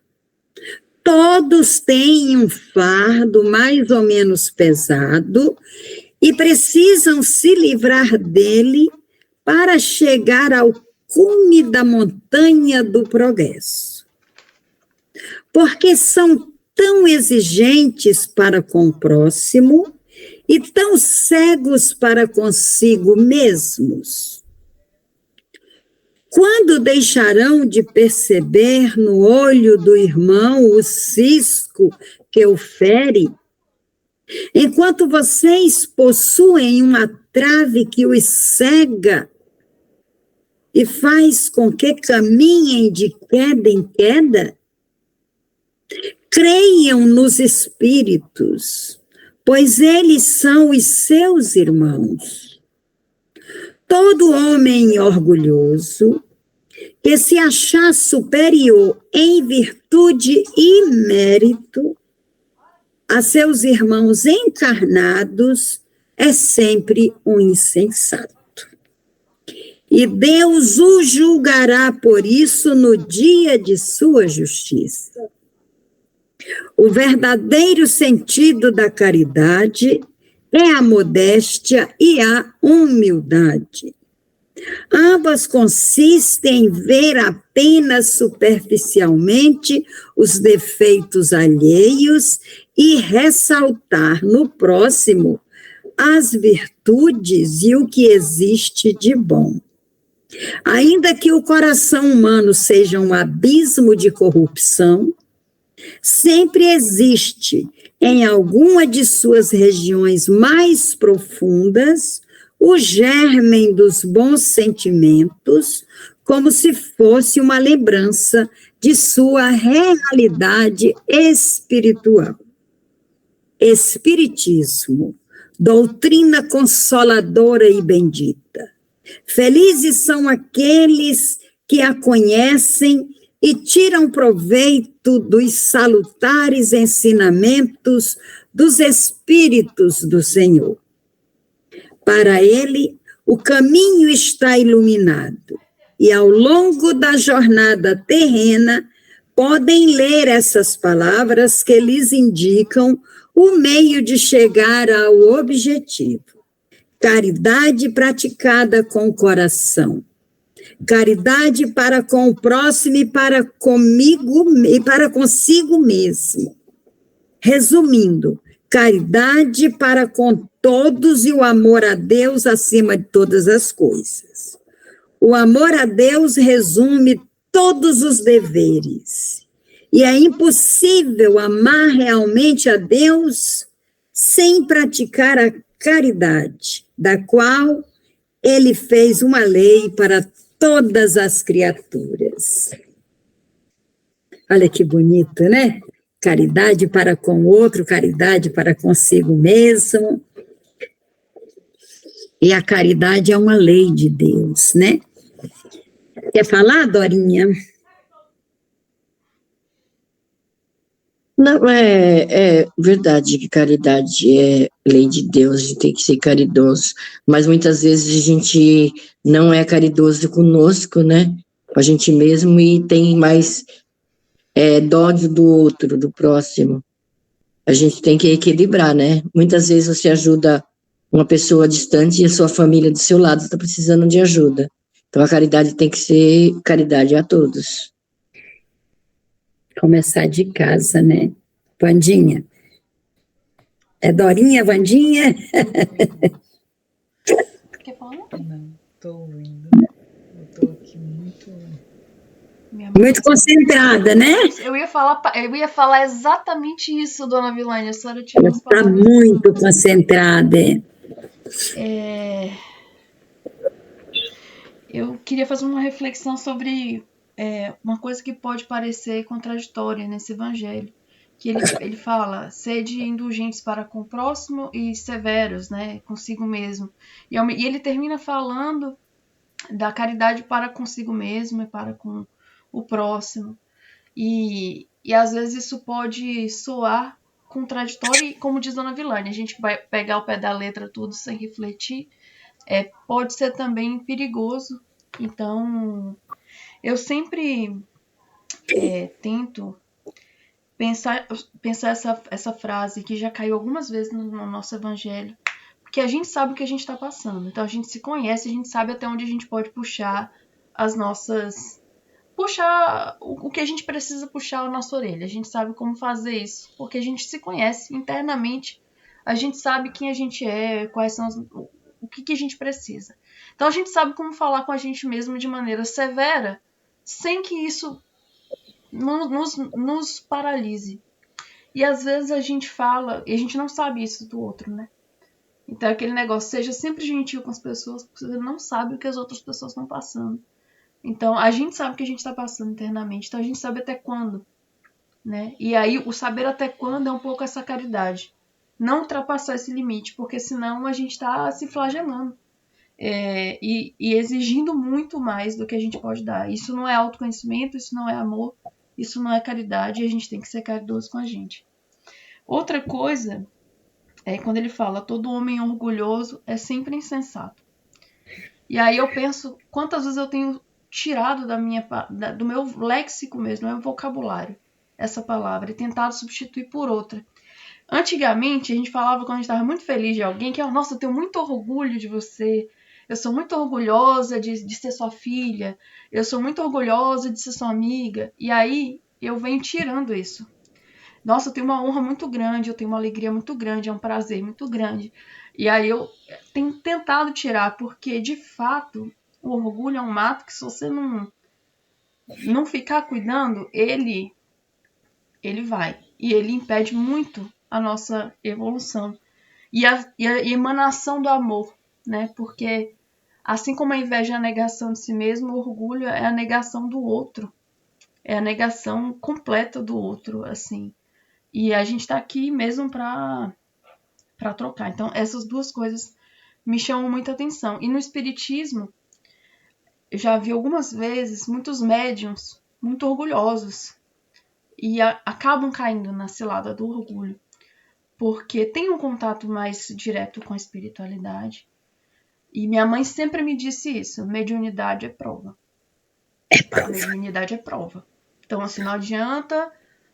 Todos têm um fardo mais ou menos pesado e precisam se livrar dele para chegar ao cume da montanha do progresso. Porque são tão exigentes para com o próximo e tão cegos para consigo mesmos. Quando deixarão de perceber no olho do irmão o cisco que o fere, enquanto vocês possuem uma trave que os cega e faz com que caminhem de queda em queda? Creiam nos espíritos, pois eles são os seus irmãos. Todo homem orgulhoso, que se achar superior em virtude e mérito a seus irmãos encarnados, é sempre um insensato. E Deus o julgará por isso no dia de sua justiça. O verdadeiro sentido da caridade é a modéstia e a humildade. Ambas consistem em ver apenas superficialmente os defeitos alheios e ressaltar no próximo as virtudes e o que existe de bom. Ainda que o coração humano seja um abismo de corrupção, sempre existe em alguma de suas regiões mais profundas o germen dos bons sentimentos, como se fosse uma lembrança de sua realidade espiritual. Espiritismo, doutrina consoladora e bendita. Felizes são aqueles que a conhecem e tiram proveito dos salutares ensinamentos dos Espíritos do Senhor. Para ele, o caminho está iluminado, e ao longo da jornada terrena, podem ler essas palavras que lhes indicam o meio de chegar ao objetivo. Caridade praticada com o coração. Caridade para com o próximo e para consigo mesmo. Resumindo, caridade para com todos e o amor a Deus acima de todas as coisas. O amor a Deus resume todos os deveres. E é impossível amar realmente a Deus sem praticar a caridade, da qual ele fez uma lei para todas as criaturas. Olha que bonito, né? Caridade para com o outro, caridade para consigo mesmo. E a caridade é uma lei de Deus, né? Quer falar, Dorinha? Não, é verdade que caridade é lei de Deus, a gente tem que ser caridoso, mas muitas vezes a gente não é caridoso conosco, né? Com a gente mesmo e tem mais dó do outro, do próximo. A gente tem que equilibrar, né? Muitas vezes você ajuda uma pessoa distante e a sua família do seu lado está precisando de ajuda. Então a caridade tem que ser caridade a todos. Começar de casa, né? Vandinha. É Dorinha, Vandinha? Quer falar? Não, estou ouvindo. Eu estou aqui muito concentrada, né? Eu ia falar exatamente isso, dona Vilânia. A senhora tinha Ela está muito concentrada. Eu queria fazer uma reflexão sobre uma coisa que pode parecer contraditória nesse evangelho. Que ele fala, sede indulgentes para com o próximo e severos, né, consigo mesmo. E ele termina falando da caridade para consigo mesmo e para com o próximo. E às vezes isso pode soar contraditório e, como diz Dona Vilânia, a gente vai pegar ao pé da letra tudo sem refletir, pode ser também perigoso. Então, eu sempre tento pensar essa frase que já caiu algumas vezes no nosso evangelho, porque a gente sabe o que a gente está passando. Então a gente se conhece, a gente sabe até onde a gente pode puxar o que a gente precisa puxar a nossa orelha. A gente sabe como fazer isso, porque a gente se conhece internamente, a gente sabe quem a gente é, quais são o que a gente precisa. Então a gente sabe como falar com a gente mesmo de maneira severa, sem que isso nos paralise. E às vezes a gente fala e a gente não sabe isso do outro, né? Então aquele negócio, seja sempre gentil com as pessoas, porque você não sabe o que as outras pessoas estão passando. Então a gente sabe o que a gente está passando internamente, então a gente sabe até quando, né? E aí o saber até quando é um pouco essa caridade. Não ultrapassar esse limite, porque senão a gente está se flagelando. E exigindo muito mais do que a gente pode dar. Isso não é autoconhecimento, isso não é amor, isso não é caridade, e a gente tem que ser caridoso com a gente. Outra coisa é quando ele fala, todo homem orgulhoso é sempre insensato. E aí eu penso, quantas vezes eu tenho tirado do meu léxico mesmo, do meu vocabulário, essa palavra, e tentado substituir por outra. Antigamente, a gente falava quando a gente estava muito feliz de alguém, que, nossa, eu tenho muito orgulho de você, eu sou muito orgulhosa de ser sua filha, eu sou muito orgulhosa de ser sua amiga. E aí eu venho tirando isso. Nossa, eu tenho uma honra muito grande, eu tenho uma alegria muito grande, é um prazer muito grande. E aí eu tenho tentado tirar, porque de fato o orgulho é um mato que, se você não ficar cuidando, ele vai. E ele impede muito a nossa evolução. E a emanação do amor, né? Porque Assim como a inveja é a negação de si mesmo, o orgulho é a negação do outro. É a negação completa do outro, assim. E a gente tá aqui mesmo pra trocar. Então, essas duas coisas me chamam muita atenção. E no espiritismo, eu já vi algumas vezes muitos médiuns muito orgulhosos e acabam caindo na cilada do orgulho, porque tem um contato mais direto com a espiritualidade. E minha mãe sempre me disse isso: mediunidade é prova. Mediunidade é prova. Então, assim, não adianta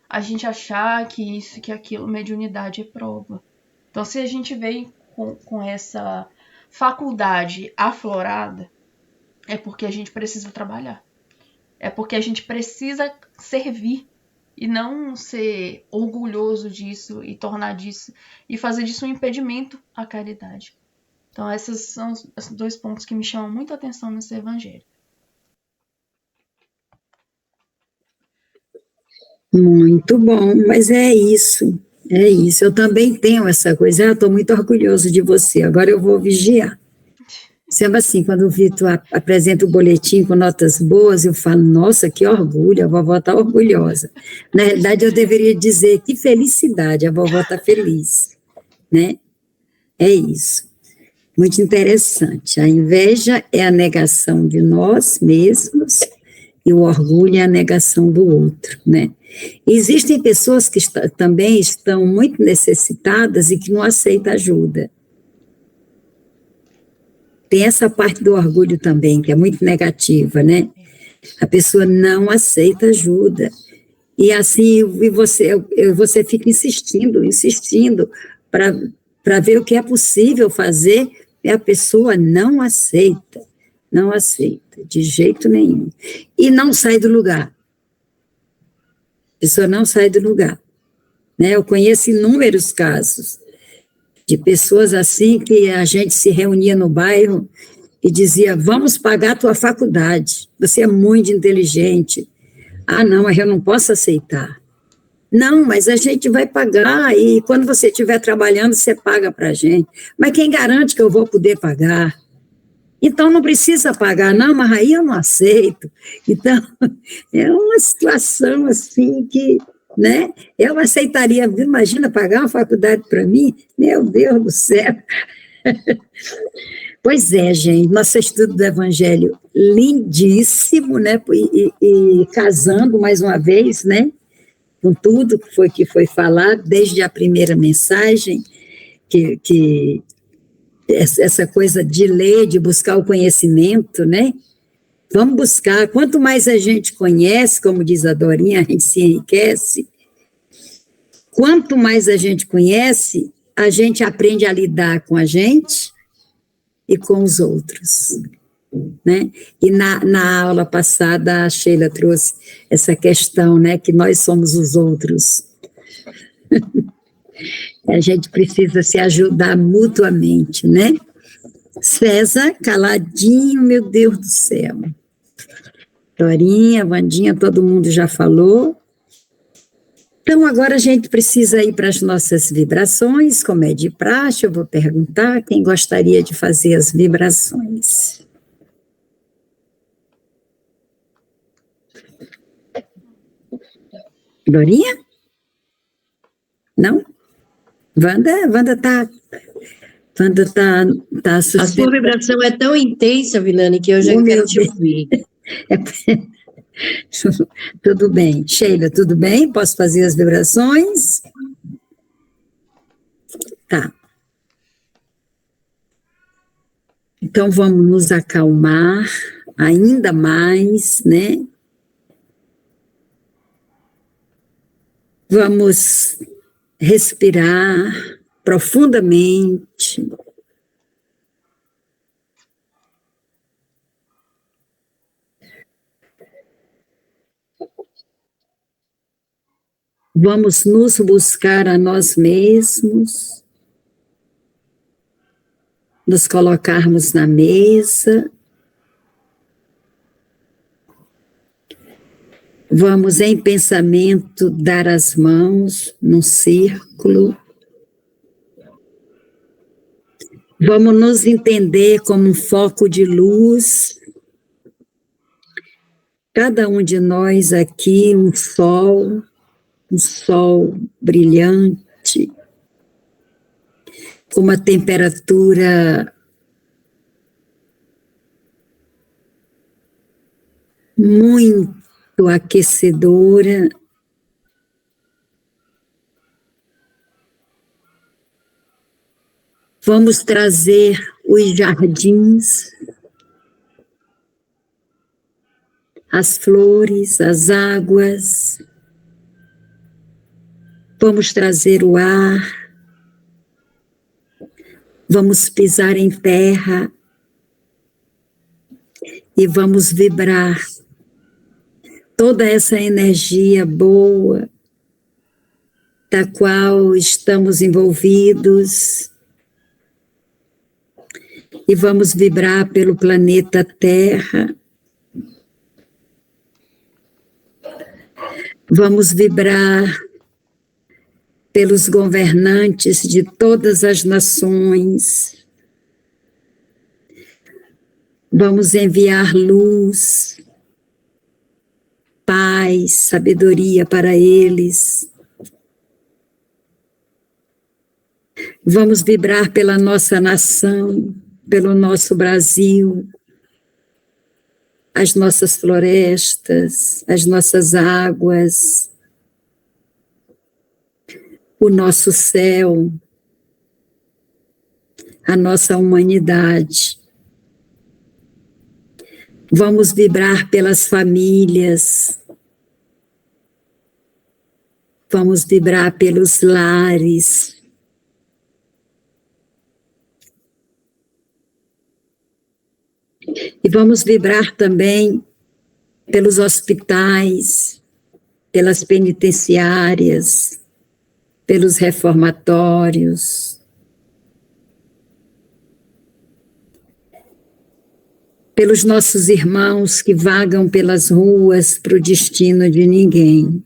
a gente achar que isso, que aquilo, mediunidade é prova. Então, se a gente vem com essa faculdade aflorada, é porque a gente precisa trabalhar. É porque a gente precisa servir e não ser orgulhoso disso e tornar disso e fazer disso um impedimento à caridade. Então, esses são os 2 pontos que me chamam muita atenção nesse evangelho. Muito bom, mas é isso. Eu também tenho essa coisa. Eu estou muito orgulhoso de você. Agora eu vou vigiar. Sempre assim, quando o Vitor apresenta o boletim com notas boas, eu falo, nossa, que orgulho, a vovó está orgulhosa. Na realidade, eu deveria dizer, que felicidade, a vovó está feliz, né? É isso. Muito interessante. A inveja é a negação de nós mesmos e o orgulho é a negação do outro, né? Existem pessoas que também estão muito necessitadas e que não aceitam ajuda. Tem essa parte do orgulho também, que é muito negativa, né? A pessoa não aceita ajuda. E assim, você fica insistindo para ver o que é possível fazer, e a pessoa não aceita, de jeito nenhum. E não sai do lugar. A pessoa não sai do lugar. Né? Eu conheço inúmeros casos de pessoas assim que a gente se reunia no bairro e dizia, vamos pagar a tua faculdade, você é muito inteligente. Ah, não, mas eu não posso aceitar. Não, mas a gente vai pagar e quando você estiver trabalhando, você paga para a gente. Mas quem garante que eu vou poder pagar? Então, não precisa pagar, não, mas aí eu não aceito. Então, é uma situação assim que, né, eu aceitaria, imagina pagar uma faculdade para mim? Meu Deus do céu. Pois é, gente, nosso estudo do Evangelho lindíssimo, né, e casando mais uma vez, né, com tudo que foi falado, desde a primeira mensagem, que essa coisa de ler, de buscar o conhecimento, né, vamos buscar, quanto mais a gente conhece, como diz a Dorinha, a gente se enriquece, quanto mais a gente conhece, a gente aprende a lidar com a gente e com os outros, né? E na aula passada a Sheila trouxe essa questão, né, que nós somos os outros. A gente precisa se ajudar mutuamente, né? César, caladinho, meu Deus do céu. Dorinha, Vandinha, todo mundo já falou. Então, agora a gente precisa ir para as nossas vibrações, como é de praxe, eu vou perguntar quem gostaria de fazer as vibrações. Dorinha? Não? Wanda tá A sua vibração é tão intensa, Vilane, que eu já quero te ouvir. Tudo bem. Sheila, tudo bem? Posso fazer as vibrações? Tá. Então, vamos nos acalmar ainda mais, né? Vamos respirar profundamente. Vamos nos buscar a nós mesmos, nos colocarmos na mesa. Vamos, em pensamento, dar as mãos num círculo. Vamos nos entender como um foco de luz. Cada um de nós aqui, um sol brilhante, com uma temperatura muito aquecedora. Vamos trazer os jardins, as flores, as águas. Vamos trazer o ar. Vamos pisar em terra e vamos vibrar toda essa energia boa da qual estamos envolvidos. E vamos vibrar pelo planeta Terra. Vamos vibrar pelos governantes de todas as nações. Vamos enviar luz, paz, sabedoria para eles. Vamos vibrar pela nossa nação, pelo nosso Brasil, as nossas florestas, as nossas águas, o nosso céu, a nossa humanidade. Vamos vibrar pelas famílias, vamos vibrar pelos lares. E vamos vibrar também pelos hospitais, pelas penitenciárias, pelos reformatórios, pelos nossos irmãos que vagam pelas ruas para o destino de ninguém.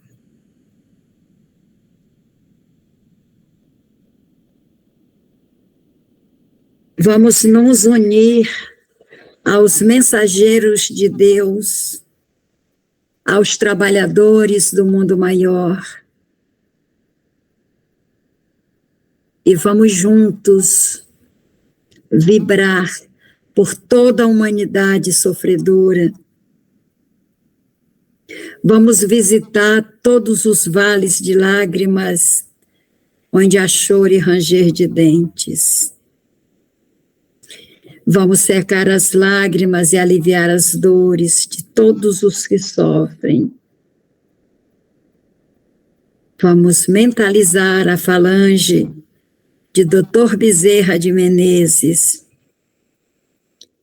Vamos nos unir aos mensageiros de Deus, aos trabalhadores do mundo maior. E vamos juntos vibrar por toda a humanidade sofredora. Vamos visitar todos os vales de lágrimas, onde há choro e ranger de dentes. Vamos secar as lágrimas e aliviar as dores de todos os que sofrem. Vamos mentalizar a falange de Dr. Bezerra de Menezes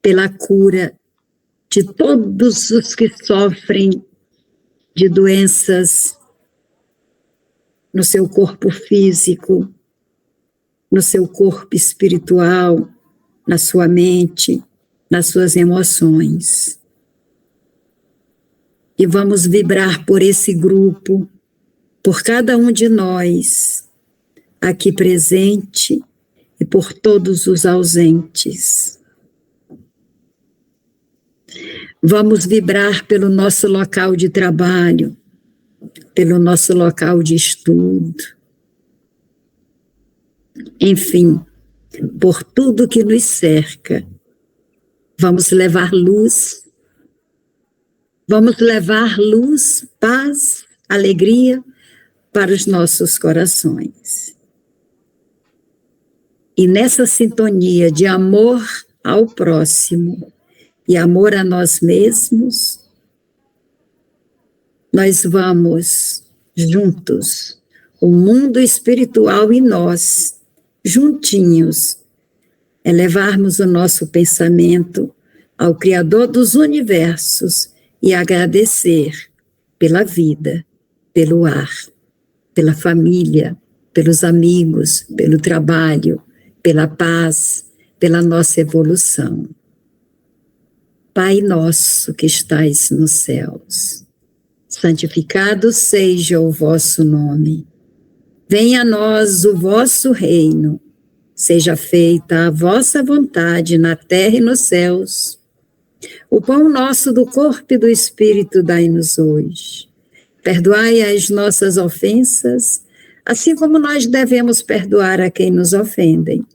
pela cura de todos os que sofrem de doenças no seu corpo físico, no seu corpo espiritual, na sua mente, nas suas emoções. E vamos vibrar por esse grupo, por cada um de nós, aqui presente, e por todos os ausentes. Vamos vibrar pelo nosso local de trabalho, pelo nosso local de estudo. Enfim, por tudo que nos cerca. Vamos levar luz, paz, alegria para os nossos corações. E nessa sintonia de amor ao próximo e amor a nós mesmos, nós vamos juntos, o mundo espiritual e nós, juntinhos, elevarmos o nosso pensamento ao Criador dos universos e agradecer pela vida, pelo ar, pela família, pelos amigos, pelo trabalho, pela paz, pela nossa evolução. Pai nosso que estais nos céus, santificado seja o vosso nome. Venha a nós o vosso reino. Seja feita a vossa vontade na terra e nos céus. O pão nosso do corpo e do espírito dai-nos hoje. Perdoai as nossas ofensas, assim como nós devemos perdoar a quem nos ofendem.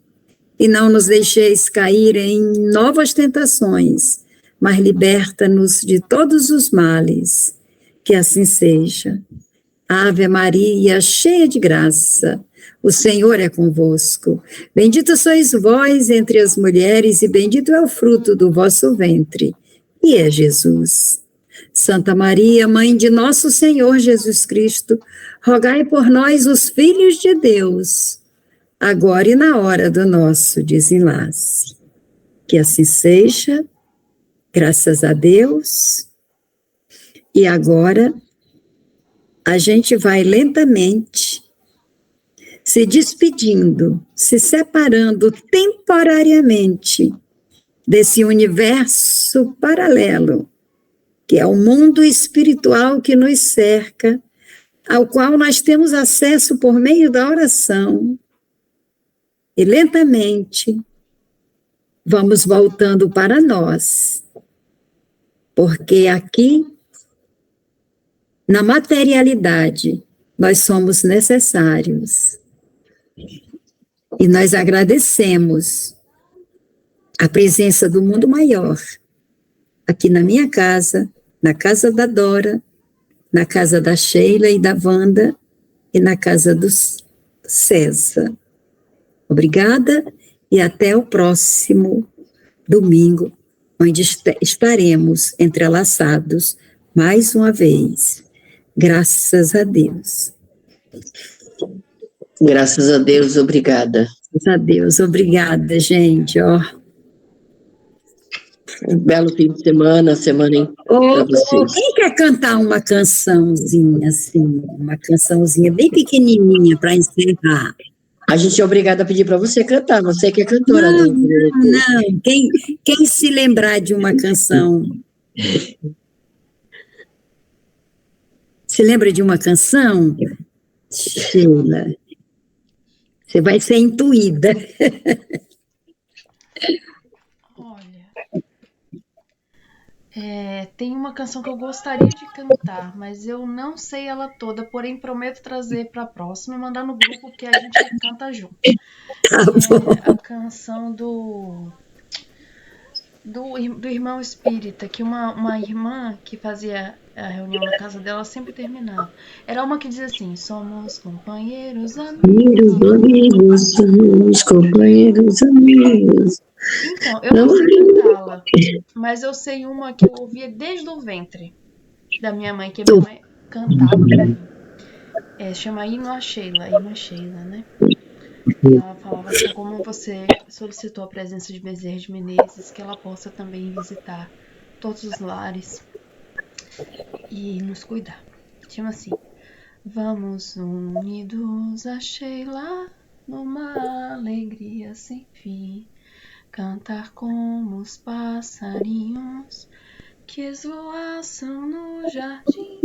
E não nos deixeis cair em novas tentações, mas liberta-nos de todos os males. Que assim seja. Ave Maria, cheia de graça, o Senhor é convosco. Bendita sois vós entre as mulheres, e bendito é o fruto do vosso ventre, e é Jesus. Santa Maria, Mãe de nosso Senhor Jesus Cristo, rogai por nós, os filhos de Deus, agora e na hora do nosso desenlace. Que assim seja, graças a Deus. E agora, a gente vai lentamente se despedindo, se separando temporariamente desse universo paralelo, que é o mundo espiritual que nos cerca, ao qual nós temos acesso por meio da oração. E lentamente vamos voltando para nós, porque aqui, na materialidade, nós somos necessários. E nós agradecemos a presença do mundo maior, aqui na minha casa, na casa da Dora, na casa da Sheila e da Wanda, e na casa do César. Obrigada e até o próximo domingo, onde estaremos entrelaçados mais uma vez. Graças a Deus. Graças a Deus, obrigada. Graças a Deus, obrigada, gente. Um belo fim de semana para vocês. Quem quer cantar uma cançãozinha assim, uma cançãozinha bem pequenininha para encerrar? A gente é obrigada a pedir para você cantar, você que é cantora. Não. Quem se lembrar de uma canção? Se lembra de uma canção? Sheila, você vai ser intuída. Tem uma canção que eu gostaria de cantar, mas eu não sei ela toda, porém prometo trazer para a próxima e mandar no grupo que a gente canta junto. Tá bom. A canção do irmão espírita, que uma irmã que fazia a reunião na casa dela sempre terminava. Era uma que dizia assim: somos companheiros, amigos. Somos companheiros, amigos. Então, eu não sei cantá-la, mas eu sei uma que eu ouvia desde o ventre da minha mãe, que a minha mãe cantava pra mim. Chama Irmã Sheila, né? E ela falava assim, como você solicitou a presença de Bezerra de Menezes, que ela possa também visitar todos os lares e nos cuidar. Chama assim: vamos unidos a Sheila, numa alegria sem fim, cantar como os passarinhos que esvoaçam no jardim,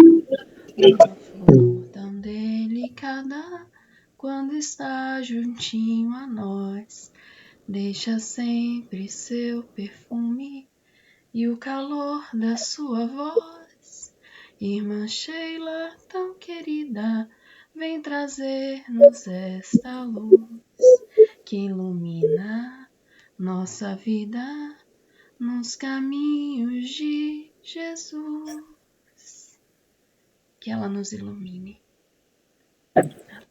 uma flor tão delicada quando está juntinho a nós, deixa sempre seu perfume e o calor da sua voz. Irmã Sheila, tão querida, vem trazer-nos esta luz que ilumina nossa vida nos caminhos de Jesus. Que ela nos ilumine a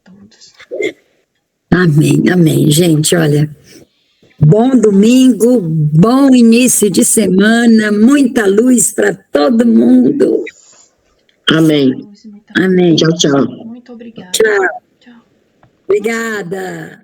todos. Amém, gente, olha, bom domingo, bom início de semana, muita luz para todo mundo. Amém. Amém. Tchau, tchau. Muito obrigada. Tchau. Obrigada.